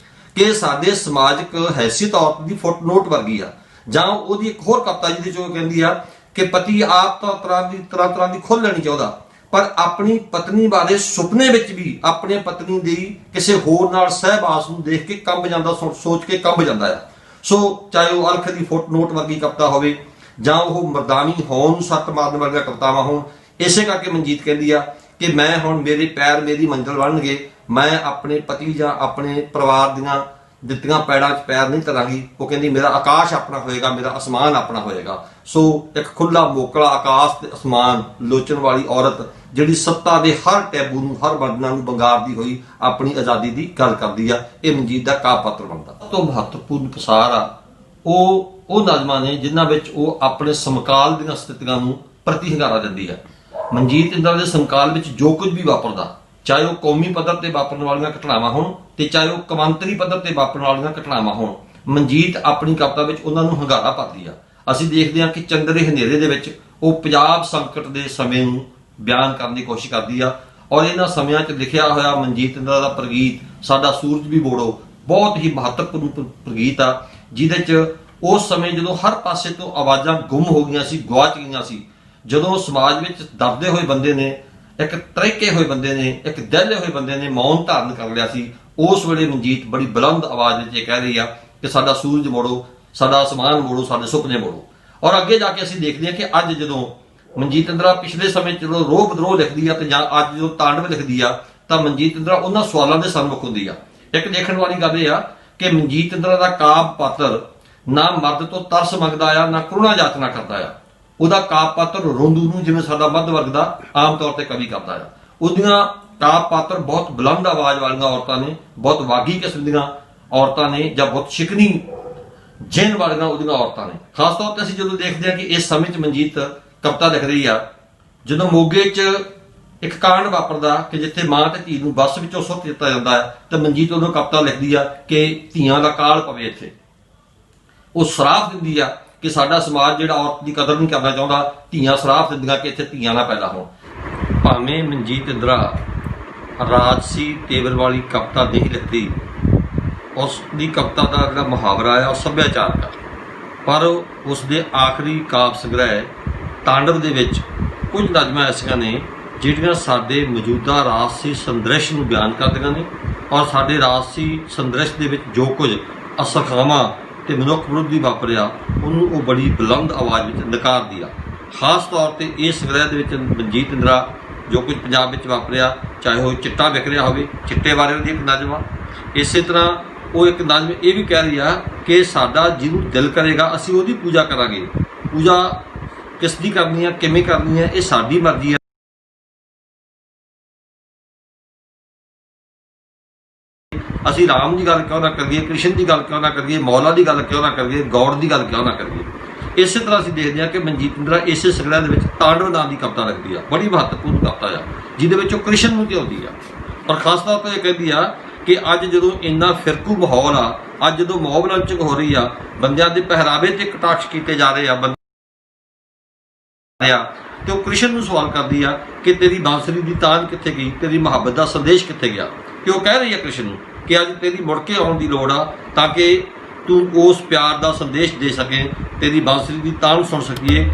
ਕਿ ਸਾਡੇ ਸਮਾਜਿਕ ਹੈਸੀਅਤ ਔਰਤ ਦੀ ਫੁੱਟਨੋਟ ਵਰਗੀ ਆ। ਜਾਂ ਉਹਦੀ ਇੱਕ ਹੋਰ ਕਵਿਤਾ ਜਿਹਦੇ ਚ ਉਹ ਕਹਿੰਦੀ ਆ ਕਿ ਪਤੀ ਆਪ ਤਾਂ ਤਰ੍ਹਾਂ ਦੀ ਖੁੱਲ੍ਹ ਲੈਣੀ ਚਾਹੁੰਦਾ, ਪਰ ਆਪਣੀ ਪਤਨੀ ਬਾਰੇ ਸੁਪਨੇ ਵਿੱਚ ਵੀ ਆਪਣੇ ਪਤਨੀ ਦੀ ਕਿਸੇ ਹੋਰ ਨਾਲ ਸਹਿਬਾਸ ਨੂੰ ਦੇਖ ਕੇ ਕੰਬ ਜਾਂਦਾ, ਸੋਚ ਕੇ ਕੰਬ ਜਾਂਦਾ ਆ। ਸੋ ਚਾਹੇ ਉਹ ਅਲਖ ਦੀ ਫੁੱਟਨੋਟ ਵਰਗੀ ਕਵਿਤਾ ਹੋਵੇ ਜਾਂ ਉਹ ਮਰਦਾਨੀ ਹੋਣ ਨੂੰ ਸੱਟ ਮਾਰਨ ਵਰਗੀਆਂ ਕਵਿਤਾਵਾਂ ਹੋਣ। ਇਸੇ ਕਰਕੇ ਮਨਜੀਤ ਕਹਿੰਦੀ ਆ ਕਿ ਮੈਂ ਹੁਣ ਮੇਰੇ ਪੈਰ ਮੇਰੀ ਮੰਜ਼ਿਲ ਬਣਨਗੇ, ਮੈਂ ਆਪਣੇ ਪਤੀ ਜਾਂ ਆਪਣੇ ਪਰਿਵਾਰ ਦੀਆਂ ਦਿੱਤੀਆਂ ਪੈੜਾਂ 'ਚ ਪੈਰ ਨਹੀਂ ਧਰਾਂਗੀ। ਉਹ ਕਹਿੰਦੀ ਮੇਰਾ ਆਕਾਸ਼ ਆਪਣਾ ਹੋਏਗਾ, ਮੇਰਾ ਅਸਮਾਨ ਆਪਣਾ ਹੋਏਗਾ। ਸੋ ਇੱਕ ਖੁੱਲਾ ਮੋਕਲਾ ਆਕਾਸ਼ ਤੇ ਅਸਮਾਨ ਲੋਚਣ ਵਾਲੀ ਔਰਤ ਜਿਹੜੀ ਸੱਤਾ ਦੇ ਹਰ ਟੈਬੂ ਨੂੰ, ਹਰ ਬੰਧਨਾਂ ਨੂੰ ਬੰਗਾਰਦੀ ਹੋਈ ਆਪਣੀ ਆਜ਼ਾਦੀ ਦੀ ਗੱਲ ਕਰਦੀ ਆ। ਇਹ ਮਨਜੀਤ ਦਾ ਕਾਵਿ ਪਾਤਰ ਬਣਦਾ। ਸਭ ਤੋਂ ਮਹੱਤਵਪੂਰਨ ਪਸਾਰ ਆ ਉਹ ਨਜ਼ਮਾਂ ਨੇ ਜਿਨ੍ਹਾਂ ਵਿੱਚ ਉਹ ਆਪਣੇ ਸਮਕਾਲ ਦੀਆਂ ਸਥਿਤੀਆਂ ਨੂੰ ਪ੍ਰਤੀ ਹੰਗਾਰਾ ਦਿੰਦੀ ਹੈ। ਮਨਜੀਤ ਇੰਦਰਾ ਦੇ ਸਮਕਾਲ ਵਿੱਚ ਜੋ ਕੁਝ ਵੀ ਵਾਪਰਦਾ, ਚਾਹੇ ਉਹ ਕੌਮੀ ਪੱਧਰ ਤੇ ਵਾਪਰਨ ਵਾਲੀਆਂ ਘਟਨਾਵਾਂ ਹੋਣ ਤੇ ਚਾਹੇ ਉਹ ਕੌਮਾਂਤਰੀ ਪੱਧਰ ਤੇ ਵਾਪਰਨ ਵਾਲੀਆਂ ਘਟਨਾਵਾਂ ਹੋਣ, ਮਨਜੀਤ ਆਪਣੀ ਕਵਿਤਾ ਵਿੱਚ ਉਹਨਾਂ ਨੂੰ ਹੰਗਾਰਾ ਭਰਦੀ ਆ। ਅਸੀਂ ਦੇਖਦੇ ਹਾਂ ਕਿ ਚੰਦਰੇ ਹਨੇਰੇ ਦੇ ਵਿੱਚ ਉਹ ਪੰਜਾਬ ਸੰਕਟ ਦੇ ਸਮੇਂ ਨੂੰ ਬਿਆਨ ਕਰਨ ਦੀ ਕੋਸ਼ਿਸ਼ ਕਰਦੀ ਆ। ਔਰ ਇਹਨਾਂ ਸਮਿਆਂ 'ਚ ਲਿਖਿਆ ਹੋਇਆ ਮਨਜੀਤ ਇੰਦਰਾ ਦਾ ਪ੍ਰਗੀਤ ਸਾਡਾ ਸੂਰਜ ਵੀ ਬੋੜੋ ਬਹੁਤ ਹੀ ਮਹੱਤਵਪੂਰਨ ਪ੍ਰਗੀਤ ਆ, ਜਿਹਦੇ 'ਚ ਉਸ ਸਮੇਂ ਜਦੋਂ ਹਰ ਪਾਸੇ ਤੋਂ ਆਵਾਜ਼ਾਂ ਗੁੰਮ ਹੋ ਗਈਆਂ ਸੀ, ਗੁਆਚ ਗਈਆਂ ਸੀ, ਜਦੋਂ ਸਮਾਜ ਵਿੱਚ ਦਬਦੇ ਹੋਏ ਬੰਦੇ ਨੇ, ਇੱਕ ਤਰੇਕੇ ਹੋਏ ਬੰਦੇ ਨੇ, ਇੱਕ ਦਹਿਲੇ ਹੋਏ ਬੰਦੇ ਨੇ ਮੌਨ ਧਾਰਨ ਕਰ ਲਿਆ ਸੀ, ਉਸ ਵੇਲੇ ਮਨਜੀਤ ਬੜੀ ਬੁਲੰਦ ਆਵਾਜ਼ ਵਿੱਚ ਇਹ ਕਹਿ ਰਹੀ ਆ ਕਿ ਸਾਡਾ ਸੂਰਜ ਮੋੜੋ, ਸਾਡਾ ਅਸਮਾਨ ਮੋੜੋ, ਸਾਡੇ ਸੁਪਨੇ ਮੋੜੋ। ਔਰ ਅੱਗੇ ਜਾ ਕੇ ਅਸੀਂ ਦੇਖਦੇ ਹਾਂ ਕਿ ਅੱਜ ਜਦੋਂ ਮਨਜੀਤ ਇੰਦਰਾ ਪਿਛਲੇ ਸਮੇਂ 'ਚ ਜਦੋਂ ਰੋਹ ਬਦਰੋਹ ਲਿਖਦੀ ਆ ਤੇ ਜਾਂ ਅੱਜ ਜਦੋਂ ਤਾਂਡਵ ਲਿਖਦੀ ਆ, ਤਾਂ ਮਨਜੀਤ ਇੰਦਰਾ ਉਹਨਾਂ ਸਵਾਲਾਂ ਦੇ ਸਨਮੁਖ ਹੁੰਦੀ ਆ। ਇੱਕ ਦੇਖਣ ਵਾਲੀ ਗੱਲ ਇਹ ਆ ਕਿ ਮਨਜੀਤ ਇੰਦਰਾ ਦਾ ਕਾਵਿ ਪਾਤਰ ਨਾ ਮਰਦ ਤੋਂ ਤਰਸ ਮੰਗਦਾ ਆ, ਨਾ ਕਰੁਣਾ ਯਾਤਨਾ ਕਰਦਾ ਆ। ਉਹਦਾ ਕਾਵਿ ਪਾਤਰ ਰੋਂਦੂ ਨੂੰ, ਜਿਵੇਂ ਸਾਡਾ ਮੱਧ ਵਰਗ ਦਾ ਆਮ ਤੌਰ ਤੇ ਕਵੀ ਕਰਦਾ ਆ। ਉਹਦੀਆਂ ਕਾਵਿ ਪਾਤਰ ਬਹੁਤ ਬੁਲੰਦ ਆਵਾਜ਼ ਵਾਲੀਆਂ ਔਰਤਾਂ ਨੇ, ਬਹੁਤ ਵਾਗੀ ਕਿਸਮ ਦੀਆਂ ਔਰਤਾਂ ਨੇ, ਜਾਂ ਬਹੁਤ ਸ਼ਿਕਨੀ ਜਿਨ ਵਾਲੀਆਂ ਉਹਦੀਆਂ ਔਰਤਾਂ ਨੇ। ਖਾਸ ਤੌਰ ਤੇ ਅਸੀਂ ਜਦੋਂ ਦੇਖਦੇ ਹਾਂ ਕਿ ਇਸ ਸਮੇਂ 'ਚ ਮਨਜੀਤ ਕਵਿਤਾ ਲਿਖ ਰਹੀ ਆ ਜਦੋਂ ਮੋਗੇ 'ਚ ਇੱਕ ਕਾਂਡ ਵਾਪਰਦਾ ਕਿ ਜਿੱਥੇ ਮਾਂ ਤੇ ਧੀ ਨੂੰ ਬੱਸ ਵਿੱਚੋਂ ਸੁੱਟ ਦਿੱਤਾ ਜਾਂਦਾ ਹੈ, ਤਾਂ ਮਨਜੀਤ ਉਦੋਂ ਕਵਿਤਾ ਲਿਖਦੀ ਆ ਕਿ ਧੀਆਂ ਦਾ ਕਾਲ ਪਵੇ ਇੱਥੇ। ਉਹ ਸਰਾਪ ਦਿੰਦੀ ਆ ਕਿ ਸਾਡਾ ਸਮਾਜ ਜਿਹੜਾ ਔਰਤ ਦੀ ਕਦਰ ਨਹੀਂ ਕਰਨਾ ਚਾਹੁੰਦਾ, ਧੀਆਂ ਸਰਾਪ ਦਿੰਦੀਆਂ ਕਿ ਇੱਥੇ ਧੀਆਂ ਨਾ ਪੈਦਾ ਹੋਣ। ਭਾਵੇਂ ਮਨਜੀਤ ਇੰਦਰਾ ਰਾਜਸੀ ਤੇਵਰ ਵਾਲੀ ਕਵਿਤਾ ਨਹੀਂ ਲਿਖਦੀ, ਉਸ ਦੀ ਕਵਿਤਾ ਦਾ ਜਿਹੜਾ ਮੁਹਾਵਰਾ ਹੈ ਉਹ ਸੱਭਿਆਚਾਰਕ ਆ, ਪਰ ਉਸ ਦੇ ਆਖਰੀ ਕਾਵਿ ਸੰਗ੍ਰਹਿ ਤਾਂਡਵ ਦੇ ਵਿੱਚ ਕੁਝ ਨਜ਼ਮਾਂ ਐਸੀਆਂ ਨੇ ਜਿਹੜੀਆਂ ਸਾਡੇ ਮੌਜੂਦਾ ਰਾਜਸੀ ਸੰਦ੍ਰਿਸ਼ ਨੂੰ ਬਿਆਨ ਕਰਦੀਆਂ ਨੇ, ਔਰ ਸਾਡੇ ਰਾਜਸੀ ਸੰਦ੍ਰਿਸ਼ ਦੇ ਵਿੱਚ ਜੋ ਕੁਝ ਅਸਖਾਵਾਂ ਤੇ ਮਨੁੱਖ ਵਿਰੋਧੀ ਵਾਪਰਿਆ ਉਹਨੂੰ ਉਹ ਬੜੀ ਬੁਲੰਦ ਆਵਾਜ਼ ਵਿੱਚ ਨਕਾਰਦੀ ਆ। ਖਾਸ ਤੌਰ ਤੇ ਇਹ ਸੰਗ੍ਰਹਿ ਦੇ ਵਿੱਚ ਮਨਜੀਤ ਇੰਦਰਾ ਜੋ ਕੁਝ ਪੰਜਾਬ ਵਿੱਚ ਵਾਪਰਿਆ, ਚਾਹੇ ਉਹ ਚਿੱਟਾ ਵਿਕ ਰਿਹਾ ਹੋਵੇ, ਚਿੱਟੇ ਬਾਰੇ ਉਹਦੀ ਇੱਕ ਨਜ਼ਮ ਆ। ਇਸੇ ਤਰ੍ਹਾਂ ਉਹ ਇੱਕ ਨਜ਼ਮ ਇਹ ਵੀ ਕਹਿ ਰਹੀ ਆ ਕਿ ਸਾਡਾ ਜਿਹਨੂੰ ਦਿਲ ਕਰੇਗਾ ਅਸੀਂ ਉਹਦੀ ਪੂਜਾ ਕਰਾਂਗੇ। ਪੂਜਾ ਕਿਸ ਦੀ ਕਰਨੀ ਆ, ਕਿਵੇਂ ਕਰਨੀ ਆ, ਇਹ ਸਾਡੀ ਮਰਜ਼ੀ ਆ। ਅਸੀਂ ਰਾਮ ਦੀ ਗੱਲ ਕਿਉਂ ਨਾ ਕਰੀਏ, ਕ੍ਰਿਸ਼ਨ ਦੀ ਗੱਲ ਕਿਉਂ ਨਾ ਕਰੀਏ, ਮੌਲਾ ਦੀ ਗੱਲ ਕਿਉਂ ਨਾ ਕਰੀਏ, ਗੌਡ ਦੀ ਗੱਲ ਕਿਉਂ ਨਾ ਕਰੀਏ। ਇਸੇ ਤਰ੍ਹਾਂ ਅਸੀਂ ਦੇਖਦੇ ਹਾਂ ਕਿ ਮਨਜੀਤ ਇੰਦਰਾ ਇਸੇ ਸੰਗ੍ਰਹਿ ਦੇ ਵਿੱਚ ਤਾਂਡਵ ਨਾਂ ਦੀ ਕਵਿਤਾ ਲਿਖਦੀ ਆ, ਬੜੀ ਮਹੱਤਵਪੂਰਨ ਕਵਿਤਾ ਆ, ਜਿਹਦੇ ਵਿੱਚ ਉਹ ਕ੍ਰਿਸ਼ਨ ਨੂੰ ਧਿਆਉਂਦੀ ਆ ਔਰ ਖਾਸ ਤੌਰ 'ਤੇ ਇਹ ਕਹਿੰਦੀ ਆ ਕਿ ਅੱਜ ਜਦੋਂ ਇੰਨਾ ਫਿਰਕੂ ਮਾਹੌਲ ਆ, ਅੱਜ ਜਦੋਂ ਮੌਬ ਲੰਚਿੰਗ ਹੋ ਰਹੀ ਆ, ਬੰਦਿਆਂ ਦੇ ਪਹਿਰਾਵੇ ਤੇ ਕਟਾਕਸ਼ ਕੀਤੇ ਜਾ ਰਹੇ ਆ ਤੇ ਉਹ ਕ੍ਰਿਸ਼ਨ ਨੂੰ ਸਵਾਲ ਕਰਦੀ ਆ ਕਿ ਤੇਰੀ ਬਾਂਸੁਰੀ ਦੀ ਤਾਨ ਕਿੱਥੇ ਗਈ, ਤੇਰੀ ਮੁਹੱਬਤ ਦਾ ਸੰਦੇਸ਼ ਕਿੱਥੇ ਗਿਆ। ਕਿ ਉਹ ਕਹਿ ਰਹੀ ਆ ਕ੍ਰਿਸ਼ਨ ਨੂੰ ਕਿ ਅੱਜ ਤੇਰੀ ਮੁੜ ਕੇ ਆਉਣ ਦੀ ਲੋੜ ਆ ਤਾਂ ਕਿ ਤੂੰ ਉਸ ਪਿਆਰ ਦਾ ਸੰਦੇਸ਼ ਦੇ ਸਕੇ, ਤੇਰੀ ਬਾਂਸੁਰੀ ਦੀ ਤਾਨ ਸੁਣ ਸਕੀਏ।